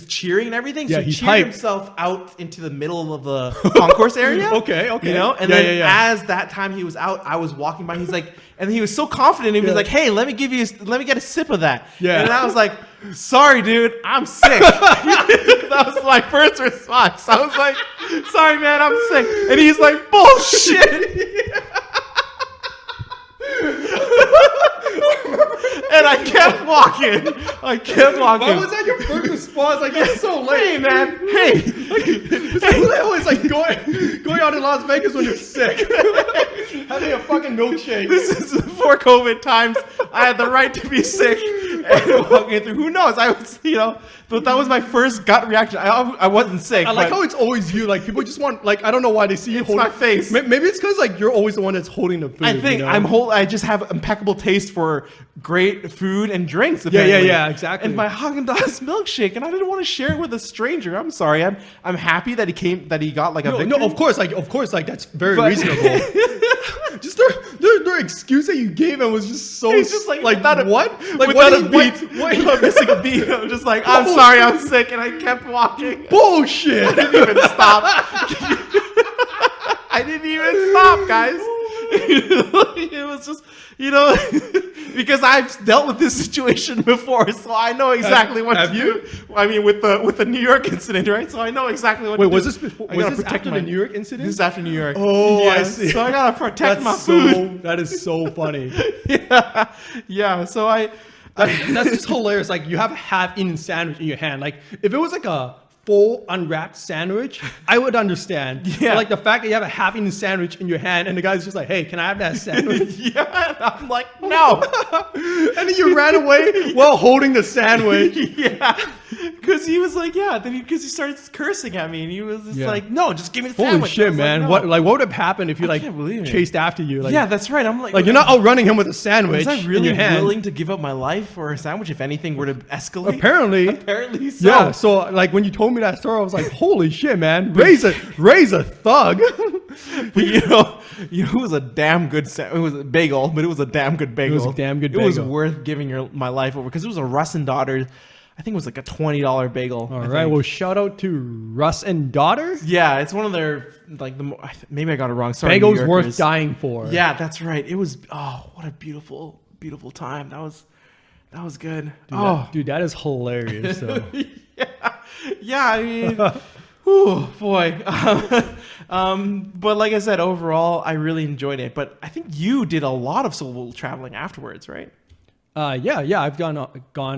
cheering and everything. Yeah, so he he's cheered hyped. himself out into the middle of the concourse area. Okay. You know, and then as that time he was out, I was walking by. He's like, and he was so confident. He was like, "Hey, let me get a sip of that." Yeah. And I was like, "Sorry, dude, I'm sick." That was my first response. I was like, "Sorry, man, I'm sick." And he's like, "Bullshit." And I kept walking. Why was that your first response? Like, it's so late. Hey, man. Hey. It's like, who the hell is like going out in Las Vegas when you're sick? Having a fucking milkshake. This is before COVID times. I had the right to be sick and walking through. Who knows? I was, but that was my first gut reaction. I wasn't sick. I like how it's always you. Like, people just want, I don't know why they see you holding my face. Maybe it's because you're always the one that's holding the food. I think I just have impeccable taste for great food and drinks. Apparently. Yeah, exactly. And my Haagen-Dazs milkshake, and I didn't want to share it with a stranger. I'm sorry. I'm happy that he got a victory. No, of course, that's very reasonable. Just their excuse that you gave him was just so It's just without what? Without a beat. Without missing a beat. I'm just like, I'm sorry, I'm sick, and I kept walking. Bullshit. I didn't even stop. I didn't even stop, guys. It was just, because I've dealt with this situation before, so I know exactly what to do. I mean, with the New York incident, right? So I know exactly what to do. Was this after the New York incident? This is after New York. Oh, yeah, I see. So I gotta protect my food. That is so funny. Yeah. So that's just hilarious. Like, you have a half-eaten sandwich in your hand. Like, if it was like a full unwrapped sandwich, I would understand. Yeah. But the fact that you have a half-eaten sandwich in your hand and the guy's just like, "Hey, can I have that sandwich?" Yeah. And I'm like, no. And then you ran away while holding the sandwich. Yeah. Because he was like, yeah. Then because he started cursing at me, and he was just Yeah. like, no, just give me the Holy sandwich. I shit, was man! Like, no. What would have happened if you like can't believe it. chased after you? Like, Yeah, that's right. I'm like, like you're not outrunning him with a sandwich Was I in really your hand. willing to give up my life for a sandwich if anything were to escalate? Apparently so. Yeah, so like when you told me that story, I was like, "Holy shit, man! Raise a thug." But it was a damn good it was a bagel, but it was a damn good bagel. It was a damn good It was bagel. worth giving my life over because it was a Russ and Daughter. I think it was like a $20 bagel. All right, well, shout out to Russ and Daughter. Yeah, it's one of their like maybe I got it wrong. Sorry, New Bagels Yorkers. worth dying for. Yeah, that's right. It was what a beautiful time. That was good. Dude, that is hilarious. So. Yeah. I mean, whew, boy. But like I said, overall, I really enjoyed it. But I think you did a lot of solo traveling afterwards, right? Yeah. I've gone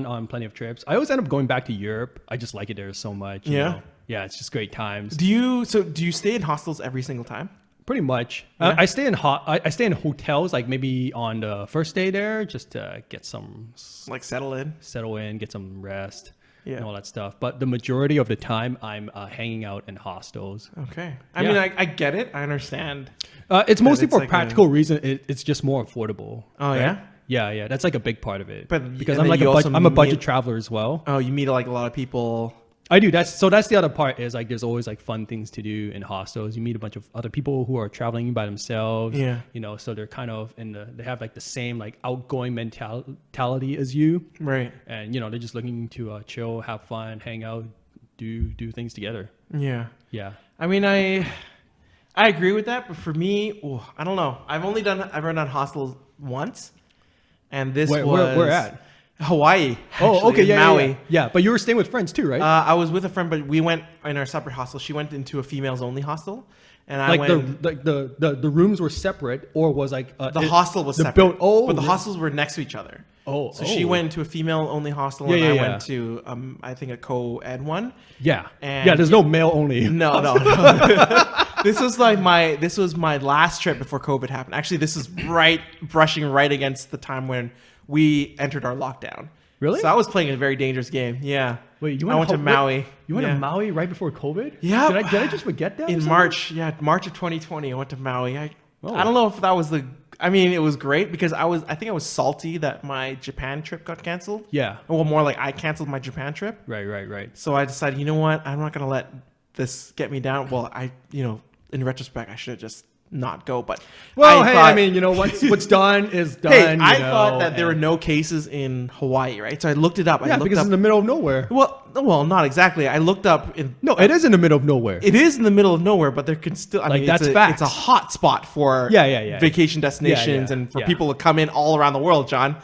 on plenty of trips. I always end up going back to Europe. I just like it there so much. You know? Yeah, it's just great times. Do you stay in hostels every single time? Pretty much. Yeah. I stay in hotels, like maybe on the first day there, just to get some Like settle in? get some rest, Yeah. and all that stuff. But the majority of the time, I'm hanging out in hostels. Okay. Yeah. I mean, I get it. I understand. It's mostly it's for like practical reason. It's just more affordable. Oh, right? yeah? Yeah. That's like a big part of it. But- because and I'm then like you also I'm a budget meet- traveler as well. Oh, you meet like a lot of people. I do. That's the other part is like there's always like fun things to do in hostels. You meet a bunch of other people who are traveling by themselves. Yeah. So they're kind of they have like the same like outgoing mentality as you. Right. And they're just looking to chill, have fun, hang out, do things together. Yeah. Yeah. I mean, I agree with that, but for me, I don't know. I've run on hostels once, and this was where at? Hawaii. Oh, okay, in yeah, Maui. yeah. But you were staying with friends too, right? I was with a friend, but we went in our separate hostel. She went into a females only hostel, and I like went. the rooms were separate, or was like The hostel was the separate, but the hostels were next to each other. So She went into a female only hostel, and I went to I think a co-ed one. Yeah, And- yeah. There's no male only. No. This was my last trip before COVID happened. Actually, this is brushing right against the time when we entered our lockdown. Really? So I was playing a very dangerous game. Yeah. Wait, I went to Maui. You went Yeah. to Maui right before COVID? Yeah. Did I just forget that? or In something? March. Yeah, March of 2020. I went to Maui. I Oh. don't know if that was I mean, it was great because I think I was salty that my Japan trip got canceled. Yeah. Well, more like I canceled my Japan trip. Right. So I decided, you know what? I'm not going to let this get me down. Well, in retrospect, I should have just not go. But I mean, what's done is done. Hey, I thought that there were no cases in Hawaii, right? So I looked it up. Yeah, because it's in the middle of nowhere. Well, not exactly. I looked up. No, it is in the middle of nowhere. It is in the middle of nowhere, but there can still. I Like, mean, that's it's facts. a hot spot for Yeah. vacation destinations Yeah. and for Yeah. people to come in all around the world, John.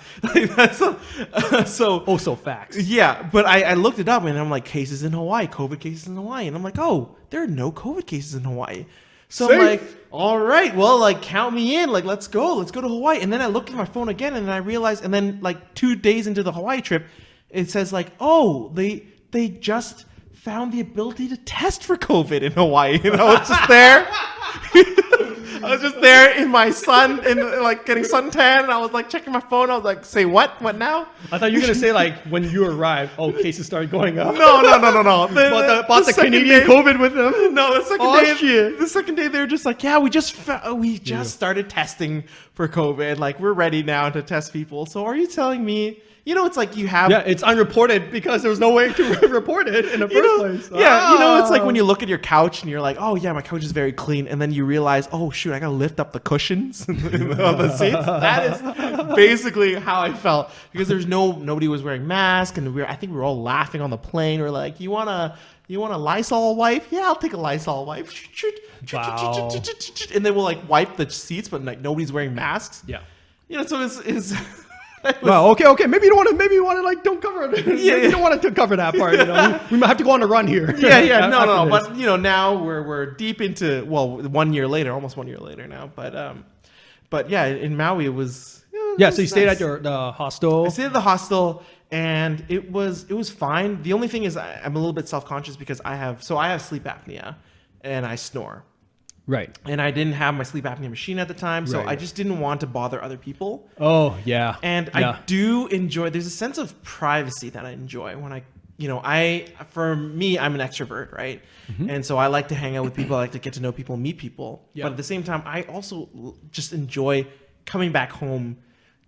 So Also facts. yeah, but I looked it up and I'm like, cases in Hawaii, COVID cases in Hawaii, and I'm like, oh, there are no COVID cases in Hawaii. So I'm Safe. like, all right, well, like count me in, like let's go to Hawaii. And then I looked at my phone again, and then I realized, and then like 2 days into the Hawaii trip, it says like, oh, they just found the ability to test for COVID in Hawaii, and I was just there. I was just there in my sun and like getting suntan, and I was like checking my phone. I was like, say what? What now? I thought you were gonna say like when you arrived, cases started going up. No. Bought the second Canadian day- COVID with them. No, the second Oh, day. shit. The second day, they were just like, yeah, we just started testing for COVID. Like, we're ready now to test people. So, are you telling me? It's like you have. Yeah, it's unreported because there was no way to report it in the first place. Yeah, it's like when you look at your couch and you're like, oh yeah, my couch is very clean, and then you realize, oh shoot, I gotta lift up the cushions on the seats. That is basically how I felt because nobody was wearing masks, and I think we were all laughing on the plane. We're like, you want a Lysol wipe? Yeah, I'll take a Lysol wipe. Wow. And then we'll like wipe the seats, but like nobody's wearing masks. Yeah. So it's. Well, okay. Maybe you want to like don't cover it. Yeah. You don't want to cover that part. We might have to go on a run here. Yeah. No. After this. But now we're deep into 1 year later, almost 1 year later now. But yeah, in Maui it was. Yeah. So you stayed at the hostel. I stayed at the hostel, and it was fine. The only thing is I'm a little bit self conscious because I have sleep apnea, and I snore. Right. And I didn't have my sleep apnea machine at the time, so Right. I just didn't want to bother other people. Oh yeah. And Yeah. I do enjoy. There's a sense of privacy that I enjoy when for me, I'm an extrovert, right? And so I like to hang out with people. I like to get to know people, meet people. Yeah. But at the same time, I also just enjoy coming back home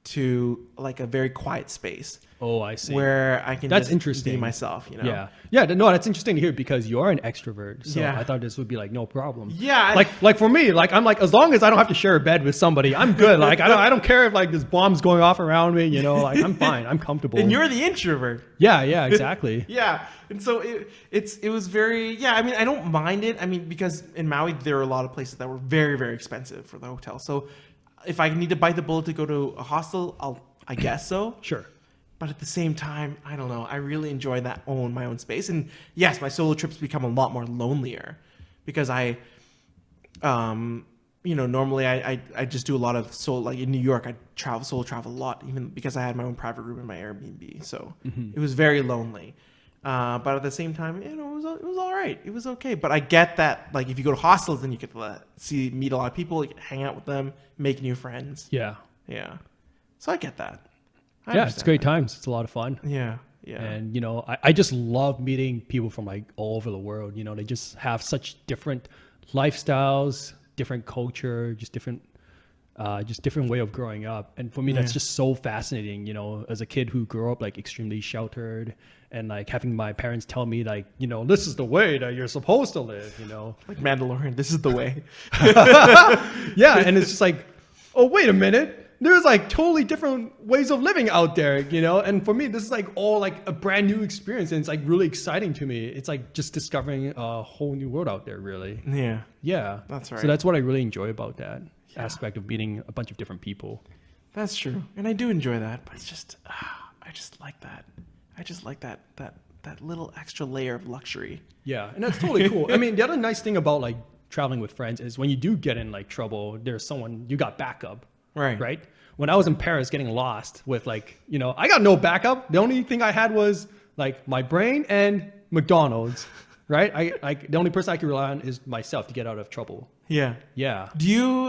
to like a very quiet space Oh, I see. where I can That's just interesting. be myself, you know? Yeah. Yeah. No, that's interesting to hear because you are an extrovert. So Yeah. I thought this would be like no problem. Yeah. Like for me, like I'm like, as long as I don't have to share a bed with somebody, I'm good. Like I don't care if like there's bombs going off around me, like I'm fine. I'm comfortable. And you're the introvert. Yeah, exactly. Yeah. And so it was very, yeah, I mean, I don't mind it. I mean, because in Maui, there are a lot of places that were very, very expensive for the hotel. So if I need to bite the bullet to go to a hostel, I guess so. Sure. But at the same time, I don't know. I really enjoy my own space. And yes, my solo trips become a lot more lonelier because normally I just do a lot of solo, like in New York, I solo travel a lot, even because I had my own private room in my Airbnb. So it was very lonely. But at the same time, it was all right. It was okay. But I get that, like, if you go to hostels, then you get to meet a lot of people, you can hang out with them, make new friends. Yeah. Yeah. So I get that. I It's understand great that. times. It's a lot of fun. Yeah. Yeah. And, I just love meeting people from like all over the world. They just have such different lifestyles, different culture, just different way of growing up. And for me, that's just so fascinating, as a kid who grew up like extremely sheltered and like having my parents tell me like, this is the way that you're supposed to live, Like Mandalorian, this is the way. Yeah. And it's just like, oh, wait a minute. There's like totally different ways of living out there, and for me, this is like all like a brand new experience. And it's like really exciting to me. It's like just discovering a whole new world out there, really. Yeah. Yeah. That's right. So that's what I really enjoy about that aspect of meeting a bunch of different people. That's true. And I do enjoy that, but it's just, I just like that. I just like that little extra layer of luxury. Yeah. And that's totally cool. I mean, the other nice thing about like traveling with friends is when you do get in like trouble, there's someone, you got backup. Right. Right. When I was in Paris getting lost with like, I got no backup. The only thing I had was like my brain and McDonald's. Right. The only person I could rely on is myself to get out of trouble. Yeah. Yeah. Because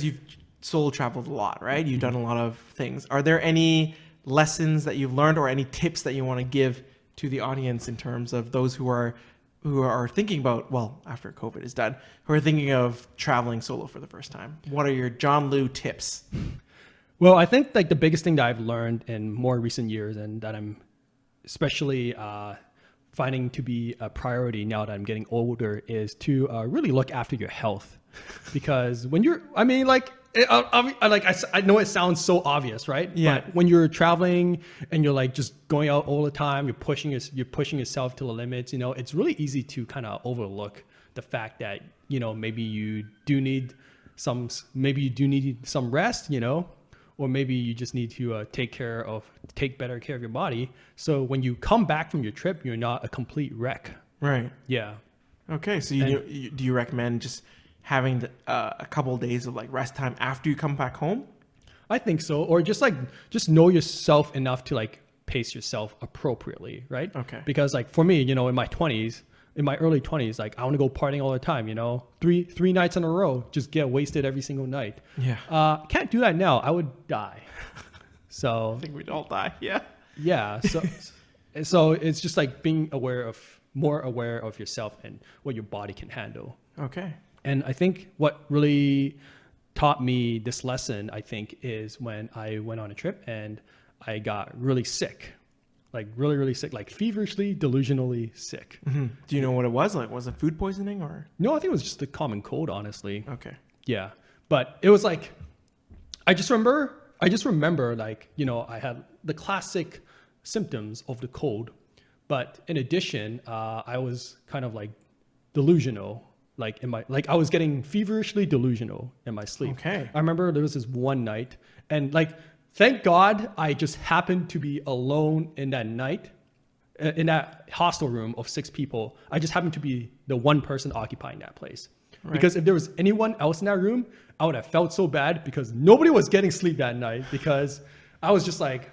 you've solo traveled a lot, right? You've done a lot of things. Are there any lessons that you've learned or any tips that you want to give to the audience in terms of those who are thinking about, well, after COVID is done, who are thinking of traveling solo for the first time? What are your John Liu tips? Well, I think like the biggest thing that I've learned in more recent years and that I'm especially finding to be a priority now that I'm getting older is to really look after your health. Because when I know it sounds so obvious, right? Yeah. But when you're traveling and you're like just going out all the time, you're pushing yourself to the limits. It's really easy to kind of overlook the fact that maybe you do need some rest, or maybe you just need to take better care of your body. So when you come back from your trip, you're not a complete wreck. Right. Yeah. Okay. So do you recommend just having a couple of days of like rest time after you come back home? I think so. Or just know yourself enough to like pace yourself appropriately. Right. Okay. Because like for me, in my early 20s, like I want to go partying all the time, three nights in a row, just get wasted every single night. Yeah. Can't do that now. I would die. So I think we'd all die. Yeah. Yeah. So it's just like being more aware of yourself and what your body can handle. Okay. And I think what really taught me this lesson, I think, is when I went on a trip and I got really sick, like really, really sick, like feverishly, delusionally sick. Mm-hmm. Do you know what it was? Like, was it food poisoning or? No, I think it was just a common cold, honestly. Okay. Yeah. But it was like, I just remember like, I had the classic symptoms of the cold, but in addition, I was kind of like delusional. I was getting feverishly delusional in my sleep. Okay. I remember there was this one night and like, thank God I just happened to be alone in that night, in that hostel room of 6 people. I just happened to be the one person occupying that place. Right. Because if there was anyone else in that room, I would have felt so bad because nobody was getting sleep that night because I was just like,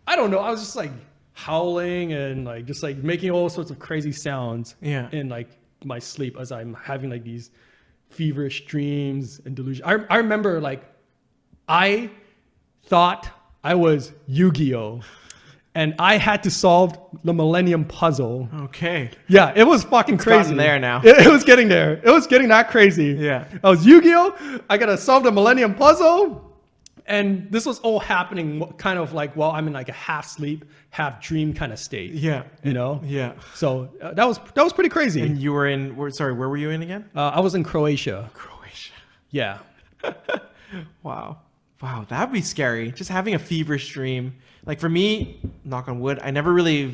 I don't know. I was just like howling and like, just like making all sorts of crazy sounds in like my sleep as I'm having like these feverish dreams and delusions. I remember like I thought I was Yu-Gi-Oh! and I had to solve the Millennium Puzzle. Okay. Yeah, it was fucking crazy. gotten there now. It was getting there. It was getting that crazy. Yeah. I was Yu-Gi-Oh! I gotta solve the Millennium Puzzle. And this was all happening kind of like while I'm in like a half sleep, half dream kind of state. Yeah. You know? Yeah. So that was pretty crazy. And you were in, where were you in again? I was in Croatia. Croatia. Yeah. Wow. Wow. That'd be scary. Just having a feverish dream. Like for me, knock on wood, I've never really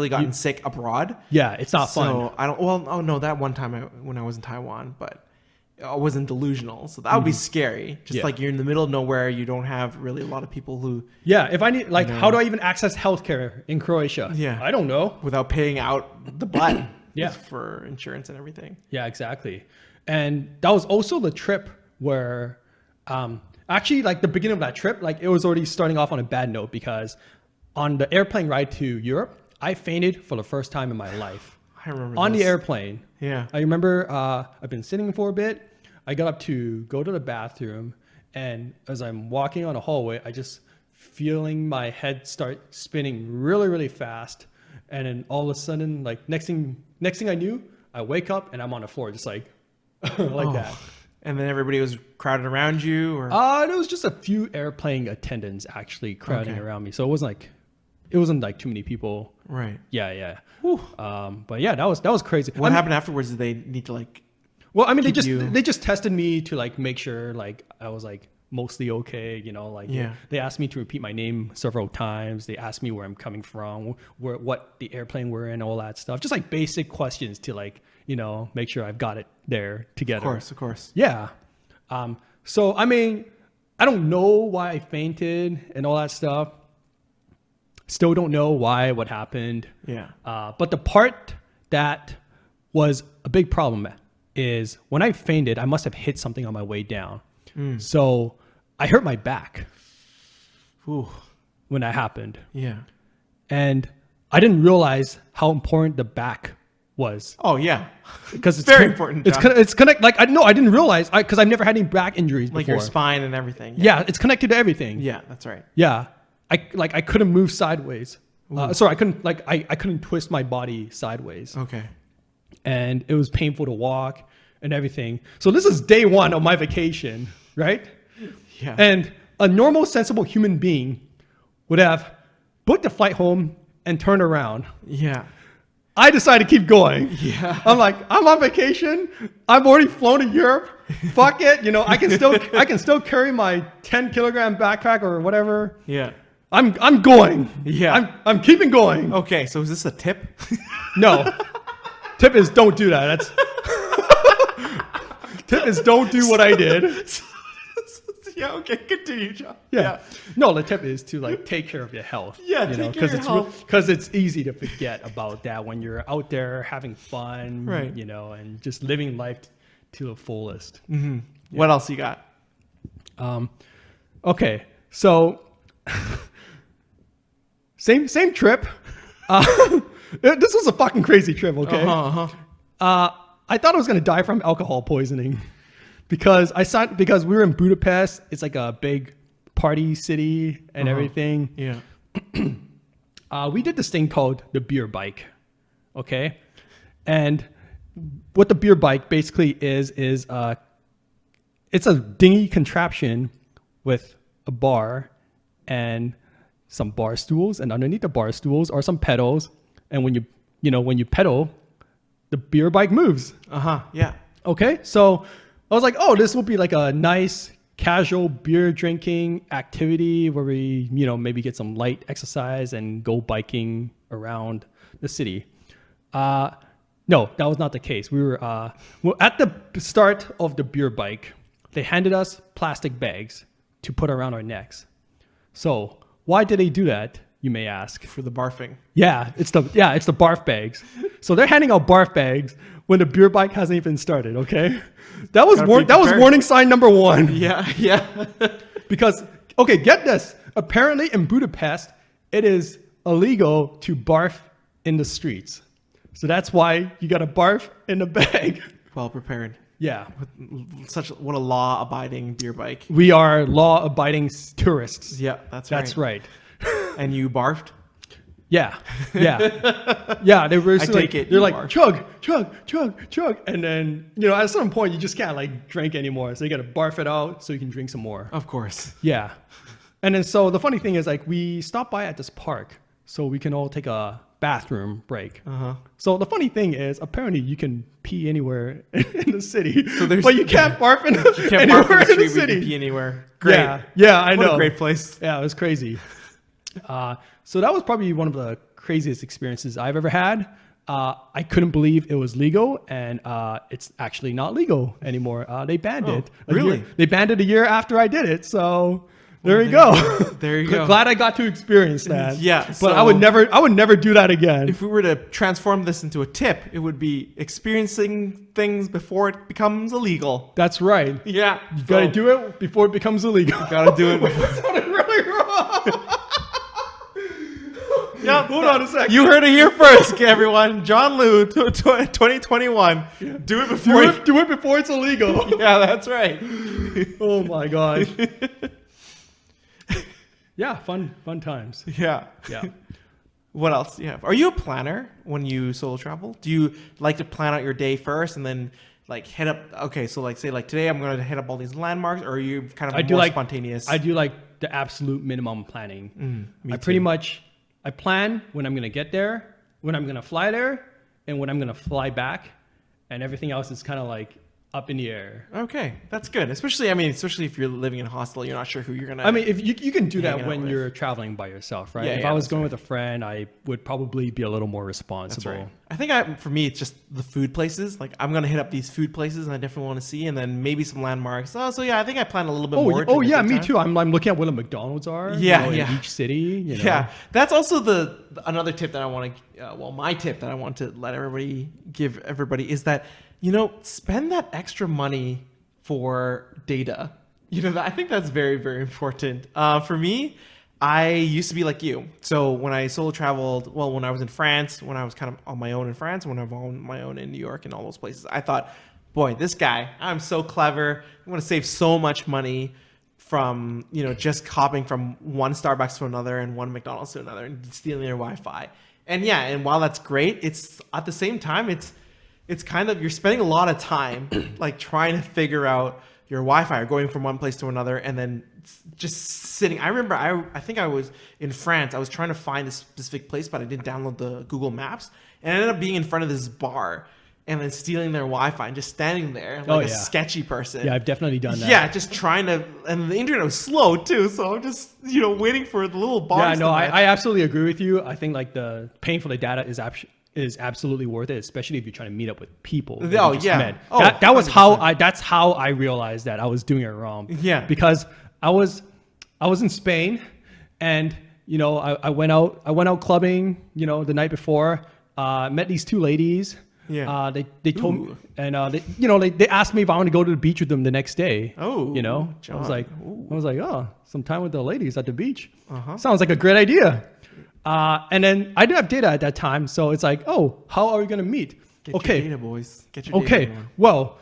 gotten sick abroad. Yeah, it's not fun. So I don't, well, oh no, that one time when I was in Taiwan, but I wasn't delusional. So that would be scary. Just like you're in the middle of nowhere. You don't have really a lot of people who. Yeah. If I need, like, how do I even access healthcare in Croatia? Yeah. I don't know. Without paying out the butt. Yeah. For insurance and everything. Yeah, exactly. And that was also the trip where, actually, like the beginning of that trip, like it was already starting off on a bad note because on the airplane ride to Europe, I fainted for the first time in my life. I remember on this. the airplane. Yeah. I remember I've been sitting for a bit. I got up to go to the bathroom, and as I'm walking on a hallway, I just feeling my head start spinning really, really fast. And then all of a sudden, like next thing I knew, I wake up and I'm on the floor, just like like that. And then everybody was crowded around you, or There was just a few airplane attendants actually crowding around me, so it wasn't like too many people. right? Yeah. But yeah, that was crazy. What happened afterwards? Did they need to like? Well, I mean, they you- just tested me to like make sure like I was like mostly okay, you know, like Yeah. they asked me to repeat my name several times. They asked me where I'm coming from, what the airplane we're in, all that stuff. Just like basic questions to like, you know, make sure I've got it there together. Of course. Yeah. So I mean, I don't know why I fainted and all that stuff. Still don't know what happened. Yeah. But the part that was a big problem is when I fainted, I must have hit something on my way down. So I hurt my back Ooh. when that happened. Yeah. And I didn't realize how important the back was. Oh yeah. Because it's Very important, John. It's connected. Like I didn't realize because I've never had any back injuries Like before. your spine and everything. Yeah, it's connected to everything. Yeah, that's right. Yeah. I couldn't move sideways. Sorry, I couldn't twist my body sideways. Okay. And it was painful to walk and everything. So this is day one of my vacation, right? Yeah. And a normal, sensible human being would have booked a flight home and turned around. Yeah. I decided to keep going. Yeah. I'm like, I'm on vacation. I've already flown to Europe. Fuck it. You know, I can still carry my 10-kilogram backpack or whatever. Yeah. I'm going. Yeah. I'm keeping going. Okay, so is this a tip? No. Tip is don't do that. That's tip is don't do what I did. Yeah, okay, continue, John. Yeah. No, the tip is to like take care of your health. Yeah, you know, take care of your health. Because it's easy to forget about that when you're out there having fun, Right. you know, and just living life to the fullest. Mm-hmm. What else you got? Okay, so same trip. This was a fucking crazy trip. Okay, I thought I was gonna die from alcohol poisoning because we were in Budapest. It's like a big party city and everything. Yeah. We did this thing called the beer bike. Okay, and what the beer bike basically is it's a dinghy contraption with a bar and some bar stools, and underneath the bar stools are some pedals. And when you pedal, the beer bike moves. Yeah. Okay, so I was like, oh, this will be like a nice casual beer drinking activity where we, maybe get some light exercise and go biking around the city. No, that was not the case. We were at the start of the beer bike. They handed us plastic bags to put around our necks. So why did they do that, you may ask? For the barfing. Yeah, it's the barf bags. So they're handing out barf bags when the beer bike hasn't even started. Okay, that was warning sign number one. Yeah. Because okay, get this. Apparently in Budapest, it is illegal to barf in the streets. So that's why you got to barf in the bag. Well prepared. Yeah. What a law-abiding beer bike. We are law-abiding tourists. Yeah, that's right. That's right. And you barfed? Yeah, yeah. They were I just take like, it they're you like are. chug, chug, chug, chug, and then at a certain point you just can't like drink anymore, so you gotta barf it out so you can drink some more. Of course. Yeah, and then so the funny thing is like we stopped by at this park so we can all take a bathroom break. So the funny thing is apparently you can pee anywhere in the city, but you can't barf in You can't anywhere barf in the in street, the but you city. can pee anywhere. Great. Yeah, I know. What a great place. Yeah, it was crazy. So that was probably one of the craziest experiences I've ever had. I couldn't believe it was legal, and it's actually not legal anymore. They banned it. Really? They banned it a year after I did it. So there you go. There you go. Glad I got to experience that. Yeah, but so- I would never do that again. If we were to transform this into a tip, it would be experiencing things before it becomes illegal. That's right. Yeah. You gotta do it before it becomes illegal. Gotta do it. That sounded really wrong. Yeah, Hold on a second. You heard it here first, everyone. John Liu, 2021. Do it before. Do it before it's illegal. Yeah, that's right. Oh my gosh. Yeah, fun times. Yeah. Yeah. What else do you have? Are you a planner when you solo travel? Do you like to plan out your day first and then like hit up? Okay, so like say like today I'm going to hit up all these landmarks, or are you kind of more spontaneous? I do like the absolute minimum planning. me I pretty much I plan when I'm going to get there, when I'm going to fly there, and when I'm going to fly back, and everything else is kind of like up in the air. Okay, that's good. Especially if you're living in a hostel, you're not sure who you're gonna. I mean, if you can do hang that out when with. you're traveling by yourself, right? Yeah, If yeah, I was that's going right. with a friend, I would probably be a little more responsible. That's right. I think for me, it's just the food places. Like I'm gonna hit up these food places, and I definitely want to see, and then maybe some landmarks. Oh, so yeah, I think I plan a little bit more. Oh during the yeah, me daytime. too. I'm looking at where the McDonald's are. Yeah, in yeah. each city. You know. Yeah, that's also another tip that I want to. My tip that I want to give everybody is that spend that extra money for data. I think that's very, very important. For me, I used to be like you. So when I solo traveled, when I was in France, when I was kind of on my own in France, when I was on my own in New York and all those places, I thought, boy, this guy, I'm so clever. I'm going to save so much money from, just hopping from one Starbucks to another and one McDonald's to another and stealing their Wi-Fi. And yeah, and while that's great, it's at the same time, it's kind of, you're spending a lot of time like trying to figure out your Wi-Fi or going from one place to another and then just sitting. I remember I think I was in France. I was trying to find a specific place, but I didn't download the Google Maps, and I ended up being in front of this bar and then stealing their Wi-Fi and just standing there like a sketchy person. Yeah, I've definitely done that. Yeah, just trying to, and the internet was slow too, so I'm just waiting for the little bars. Yeah, no, to match. I absolutely agree with you. I think like the paying for the data is absolutely worth it, especially if you're trying to meet up with people. that Oh, you just yeah. met. Oh, That was 100%. that's how I realized that I was doing it wrong. Yeah. because I was in Spain, and I went out clubbing. The night before, met these two ladies. Yeah. They told me, Ooh. and they asked me if I want to go to the beach with them the next day. Oh, I John. was like, oh, some time with the ladies at the beach. Uh-huh. Sounds like a great idea. And then I didn't have data at that time, so it's like, oh, how are we gonna meet? Get Okay, your data, boys. Get your data. okay. everyone. Well,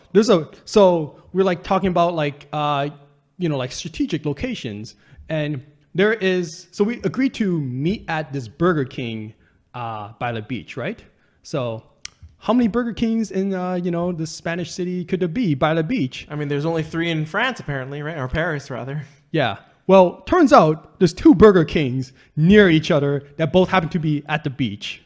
so we're like talking about like like strategic locations, and so we agreed to meet at this Burger King by the beach, right? So how many Burger Kings in the Spanish city could there be by the beach? I mean, there's only 3 in France apparently, right? Or Paris rather. Yeah. Well, turns out there's 2 Burger Kings near each other that both happen to be at the beach.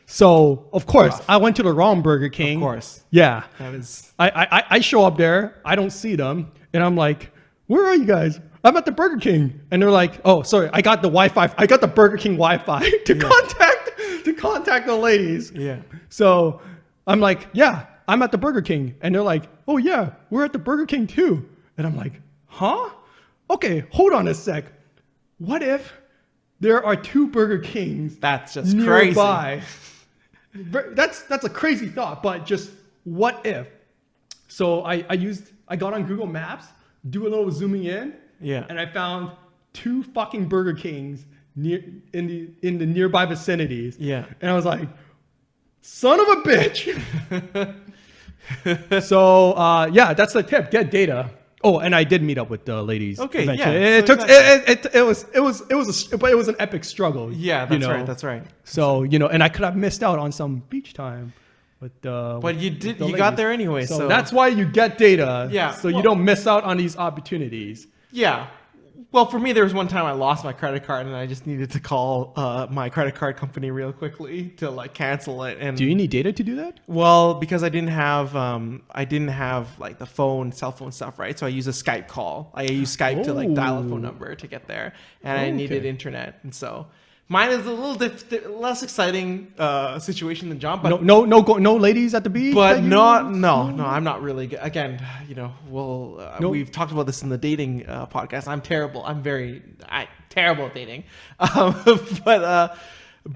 So of course Rough. I went to the wrong Burger King. Of course. Yeah. That is. I show up there, I don't see them, and I'm like, where are you guys? I'm at the Burger King. And they're like, oh, sorry, I got the Wi-Fi. I got the Burger King Wi-Fi to contact the ladies. Yeah. So I'm like, yeah, I'm at the Burger King. And they're like, oh yeah, we're at the Burger King too. And I'm like, huh? Okay, hold on a sec. What if there are 2 Burger Kings That's just nearby? That's a crazy thought, but just what if? So I got on Google Maps, do a little zooming in, Yeah. and I found 2 fucking Burger Kings in the nearby vicinities. Yeah. And I was like, son of a bitch. So yeah, that's the tip. Get data. Oh, and I did meet up with the ladies. Okay, eventually. yeah, It so took exactly. but it was an epic struggle. Yeah, you that's know? right. That's right. So and I could have missed out on some beach time with But you with did. the You got ladies. there anyway. So that's why you get data. Yeah, So you well- don't miss out on these opportunities. yeah. Well, for me, there was one time I lost my credit card, and I just needed to call my credit card company real quickly to like cancel it. And Do you need data to do that? well, because I didn't have like the cell phone stuff, right? So I used a Skype call. I used Skype to like dial a phone Oh. number to get there, and I needed Okay. internet, and so mine is a little less exciting situation than John, but No ladies at the beach. but that you- no, I'm not really good. Again, we'll No. we've talked about this in the dating podcast. I'm terrible. I'm terrible at dating.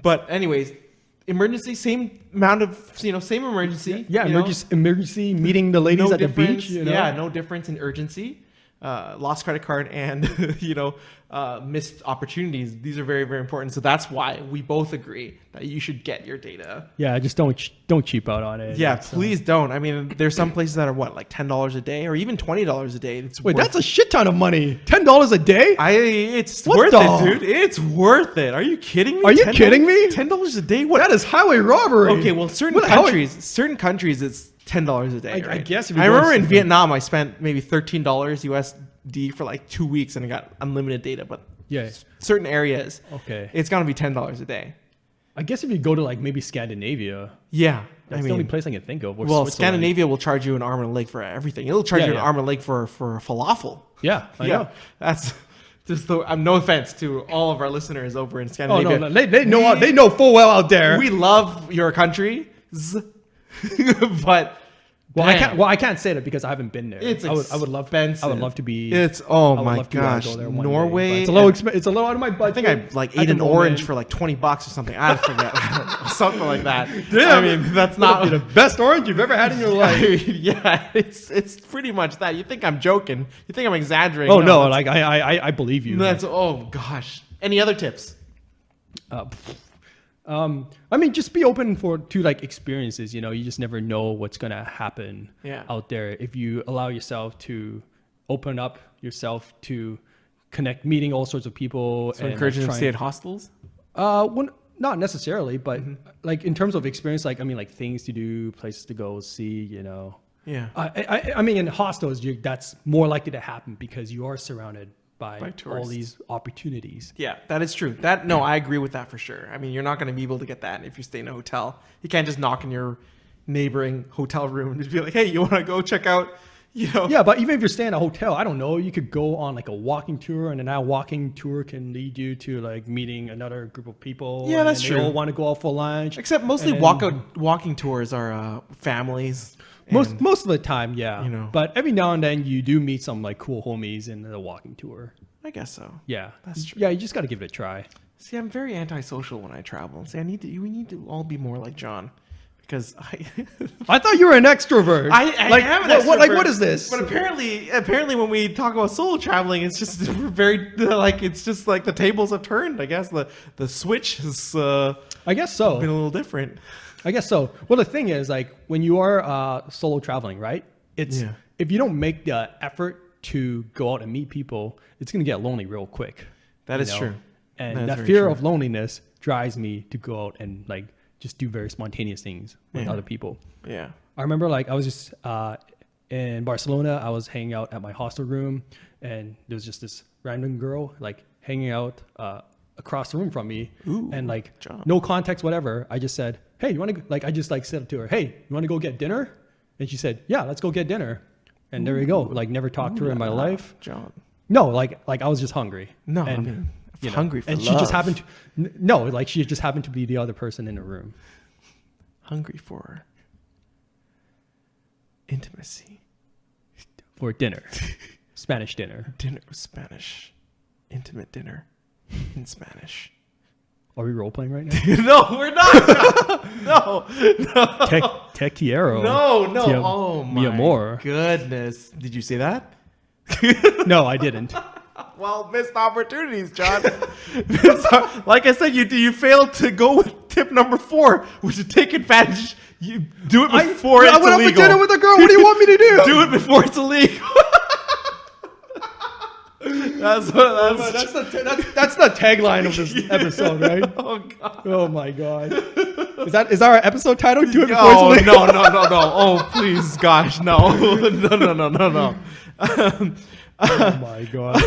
But anyways, emergency, same amount of same emergency. Yeah, you know, emergency meeting the ladies no at the difference. beach. You know? Yeah, no difference in urgency. Lost credit card and missed opportunities. These are very, very important. So that's why we both agree that you should get your data. Yeah, just don't cheap out on it. Yeah, It's, please don't. I mean, there's some places that are what, like $10 a day or even $20 a day. It's Wait, worth that's a shit ton of money. $10 a day? it's What worth the- it, dude. It's worth it. Are you kidding me? Are you kidding me? $10 a day? What? That is highway robbery. Okay, well, certain What, how- countries, it's $10 a day. I right? guess if you I go remember in to- Vietnam, I spent maybe $13 USD for like 2 weeks, and I got unlimited data. But Yeah. certain areas, Okay. it's gonna be $10 a day. I guess if you go to like maybe Scandinavia, Yeah, that's the only place I can think of. Or well, Switzerland. Scandinavia will charge you an arm and a leg for everything. It'll charge Yeah, you an yeah. arm and a leg for falafel. Yeah, I know. That's just I'm no offense to all of our listeners over in Oh Scandinavia. no, they know full well out there. We love your country, but I can't say that because I haven't been there. It's I would love. I expensive. would love to be. It's I would my love to, gosh, go there one day, Norway. but it's a little. It's a little out of my I budget. think I like at ate the an moment. orange for like $20 or something. I forget something like that. Damn. I mean, that's That'd not be the best orange you've ever had in your life. yeah, it's pretty much that. You think I'm joking? You think I'm exaggerating? Oh no, that's- like I believe you. that's oh gosh. Any other tips? I mean, just be open to like experiences. You just never know what's gonna happen Yeah. out there if you allow yourself to open up yourself to connect, meeting all sorts of people. So and encouraging them to trying- stay at hostels. Well, not necessarily, but Mm-hmm. like in terms of experience, like I mean, like things to do, places to go, see. Yeah. I mean, in hostels, that's more likely to happen because you are surrounded by all tourists. these opportunities. Yeah, that is true. I agree with that for sure. I mean, you're not going to be able to get that if you stay in a hotel. You can't just knock in your neighboring hotel room and just be like, "Hey, you want to go check out?" Yeah, but even if you're staying in a hotel, I don't know, you could go on like a walking tour, and then that walking tour can lead you to like meeting another group of people. Yeah, and that's then true. They all want to go out for lunch. Except mostly And then- walking tours are families. Most and- of the time, yeah. You know. But every now and then you do meet some like cool homies in the walking tour. I guess so. Yeah, That's true. Yeah, you just got to give it a try. See, I'm very antisocial when I travel. See, we need to all be more like John, because I thought you were an extrovert. I like, am an what extrovert, is this? But apparently, when we talk about solo traveling, it's just it's just like the tables have turned. I guess the switch has I guess so. been a little different. I guess so. Well, the thing is, like, when you are solo traveling, right? Yeah. If you don't make the effort to go out and meet people, it's gonna get lonely real quick. That is true. And That is that very fear true. of loneliness drives me to go out and like just do very spontaneous things with Yeah. other people. Yeah. I remember like I was just in Barcelona. I was hanging out at my hostel room, and there was just this random girl like hanging out across the room from me, Ooh, and like John. no context, whatever. I just said, "Hey, you want to?" Like I just like said to her, "Hey, you want to go get dinner?" And she said, "Yeah, let's go get dinner." And there we go. Like never talked to her in my life. John. No, like I was just hungry. No, and, I mean, you know, hungry for and love. she just happened to no, like she just happened to be the other person in the room. Hungry for intimacy. For dinner. Spanish dinner. Dinner, Spanish. Intimate dinner in Spanish. Are we role playing right now? No, we're not. no. Te quiero. No. Ti- Oh mi my amor. goodness. Did you say that? No, I didn't. Well, missed opportunities, John. Like I said, you failed to go with tip number 4, which is take advantage. You do it before I it's went out illegal. for dinner with a girl. What do you want me to do? Do it before it's illegal. That's That's the tagline of this episode, right? Oh god. Oh my god. Is that our episode title? Do it before Oh it's late. no. Oh please, gosh, no. No. Oh my god.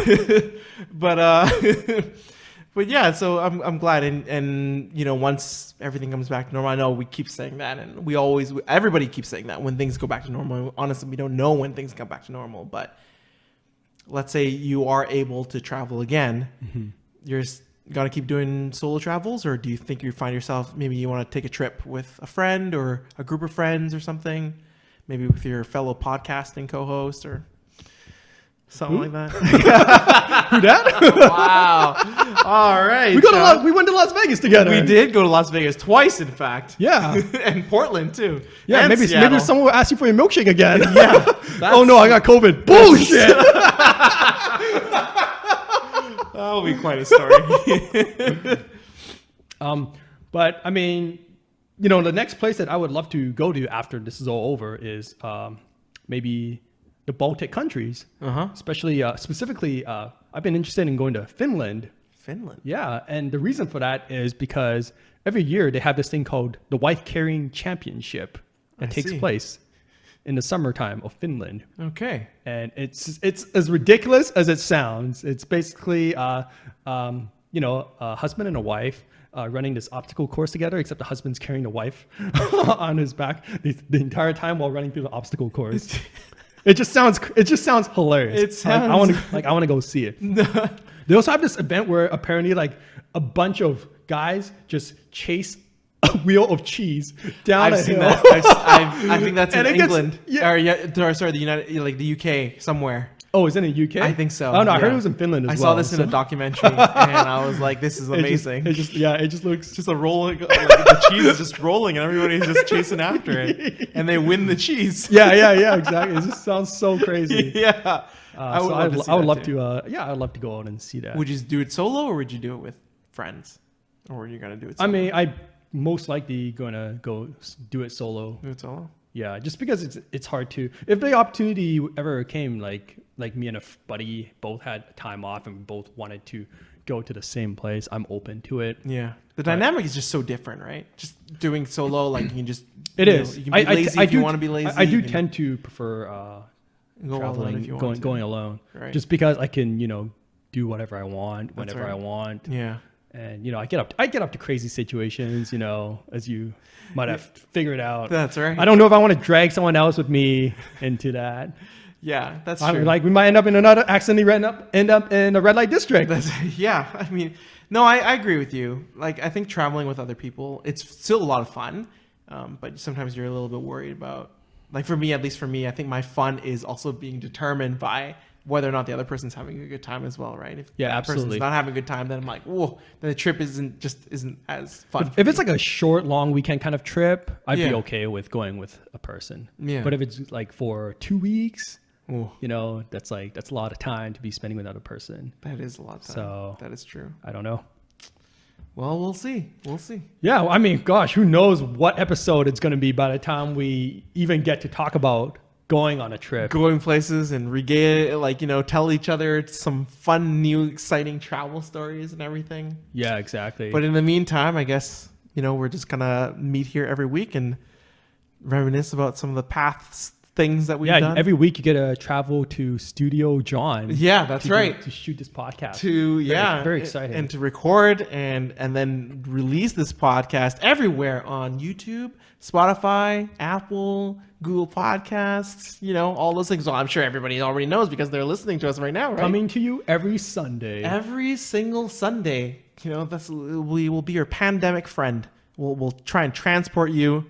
But yeah, so I'm glad, and you know, once everything comes back to normal, I know we keep saying that, and everybody keeps saying that when things go back to normal. Honestly, we don't know when things come back to normal, but let's say you are able to travel again, you're gonna keep doing solo travels, or do you think you find yourself maybe you want to take a trip with a friend or a group of friends or something, maybe with your fellow podcasting co-host or something like that? Who that? Wow. All right. We went to Las Vegas together. We did go to Las Vegas twice, in fact. Yeah. And Portland too. Yeah, and maybe Seattle. someone will ask you for your milkshake again. Yeah. Oh no, I got COVID. Bullshit. That'll be quite a story. But I mean, you know, the next place that I would love to go to after this is all over is maybe the Baltic countries. Especially, specifically, I've been interested in going to Finland. Finland. Yeah, and the reason for that is because every year they have this thing called the Wife Carrying Championship that takes place in the summertime of Finland. Okay. And it's as ridiculous as it sounds. It's basically, you know, a husband and a wife running this obstacle course together, except the husband's carrying the wife on his back the entire time while running through the obstacle course. It just sounds hilarious. It sounds. I want to go see it. They also have this event where apparently like a bunch of guys just chase a wheel of cheese down a hill. I've seen that. I think that's in And it gets- England. yeah. Sorry, the UK somewhere. Oh, is it in the UK? I think so. Oh no, I heard yeah. it was in Finland as I well. saw this in a documentary, and I was like, "This is amazing." It just looks. Just a rolling, like the cheese is just rolling, and everybody's just chasing after it, and they win the cheese. Yeah, exactly. It just sounds so crazy. Yeah, I would love to go out and see that. Would you do it solo, or would you do it with friends, or were you gonna do it? I Solo? mean, I most likely gonna go do it solo. Do it solo. Yeah, just because it's hard to. If the opportunity ever came, like me and a buddy both had time off and we both wanted to go to the same place, I'm open to it. Yeah, the dynamic is just so different, right? Just doing solo, like you can just. It is. You can be lazy if you want to be lazy. I do tend to prefer go traveling, alone if you want going alone, Right. just because I can do whatever I want whenever right. I want. Yeah. And I get up to crazy situations, as you might have figured out. That's right. I don't know if I want to drag someone else with me into that. Yeah, that's I true. mean, like we might end up in a red light district. Yeah, I mean, no, I agree with you. Like, I think traveling with other people, it's still a lot of fun, but sometimes you're a little bit worried about. Like for me, at least for me, I think my fun is also being determined by whether or not the other person's having a good time as well, right? If Yeah, that absolutely. person's not having a good time, then I'm like, whoa, then the trip isn't as fun. If it's like a short, long weekend kind of trip, I'd Yeah. be okay with going with a person. Yeah. But if it's like for 2 weeks, Ooh, that's a lot of time to be spending with another person. that is a lot of time. So- that is true. I don't know. Well, we'll see. We'll see. Yeah, I mean, gosh, who knows what episode it's going to be by the time we even get to talk about going on a trip. Going places and tell each other some fun, new, exciting travel stories and everything. Yeah, exactly. But in the meantime, I guess, we're just going to meet here every week and reminisce about some of the things that we've done. Every week you get to travel to Studio John. Yeah, that's right. To shoot this podcast. Very exciting. And to record and then release this podcast everywhere on YouTube, Spotify, Apple, Google Podcasts, all those things. Well, I'm sure everybody already knows because they're listening to us right now, right? Coming to you every Sunday. Every single Sunday. We will be your pandemic friend. We'll try and transport you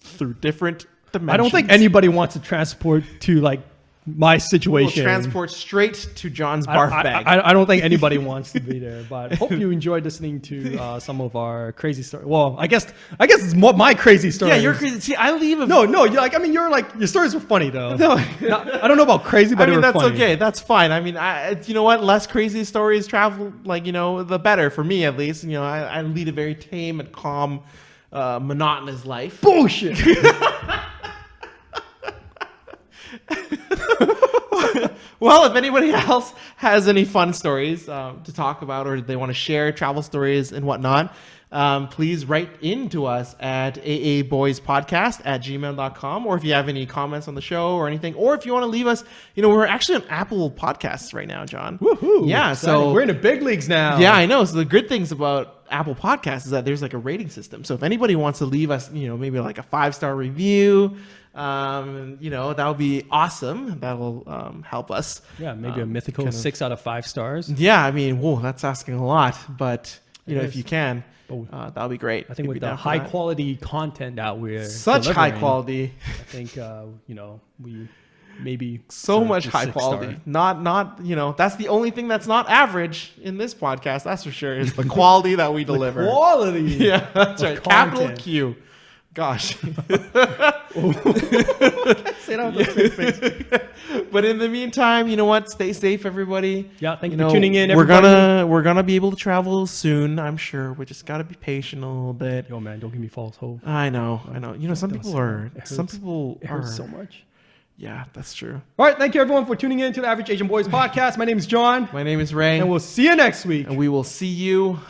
through different dimensions. I don't think anybody wants to transport to like my situation. We'll transport straight to John's barf bag. I don't think anybody wants to be there, but hope you enjoyed listening to some of our crazy stories. Well, I guess it's more my crazy stories. Yeah, you're crazy. See, I leave a... No, your stories were funny though. No, I don't know about crazy, but they were that's funny. okay. That's fine. I mean, you know what? Less crazy stories travel, the better for me at least. I lead a very tame and calm, monotonous life. Well, if anybody else has any fun stories to talk about, or they want to share travel stories and whatnot, please write into us at aaboyspodcast@gmail.com. Or if you have any comments on the show or anything, or if you want to leave us, we're actually on Apple Podcasts right now, John. Woohoo! Yeah, Exciting. so we're in the big leagues now. yeah, I know. So the good things about Apple Podcasts is that there's like a rating system. So if anybody wants to leave us, maybe like a 5-star review, that would be awesome. That will help us. Yeah, maybe a mythical 6 out of 5 stars. Yeah, I mean, whoa, that's asking a lot, but if you can, But that would be great. I think with the high quality content that we're such high delivering, quality, I think we maybe so deserve much the high 6 quality. star. Not that's the only thing that's not average in this podcast. That's for sure. Is the quality that we deliver. Quality. Yeah, that's of right. Capital content. Q. Gosh. Say that with a straight face. But in the meantime, you know what? Stay safe, everybody. Yeah, thank you for tuning in, We're everybody. we're gonna be able to travel soon, I'm sure. We just gotta be patient a little bit. Yo, man, don't give me false hope. I know. Some Don't people say are. that. It Some hurts. people It are. hurts so much. Yeah, that's true. All right, thank you everyone for tuning in to the Average Asian Boys podcast. My name is John, My name is Ray, and we'll see you next week. and we will see you.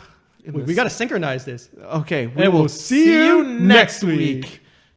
We got to synchronize this. Okay, And we'll see you next week.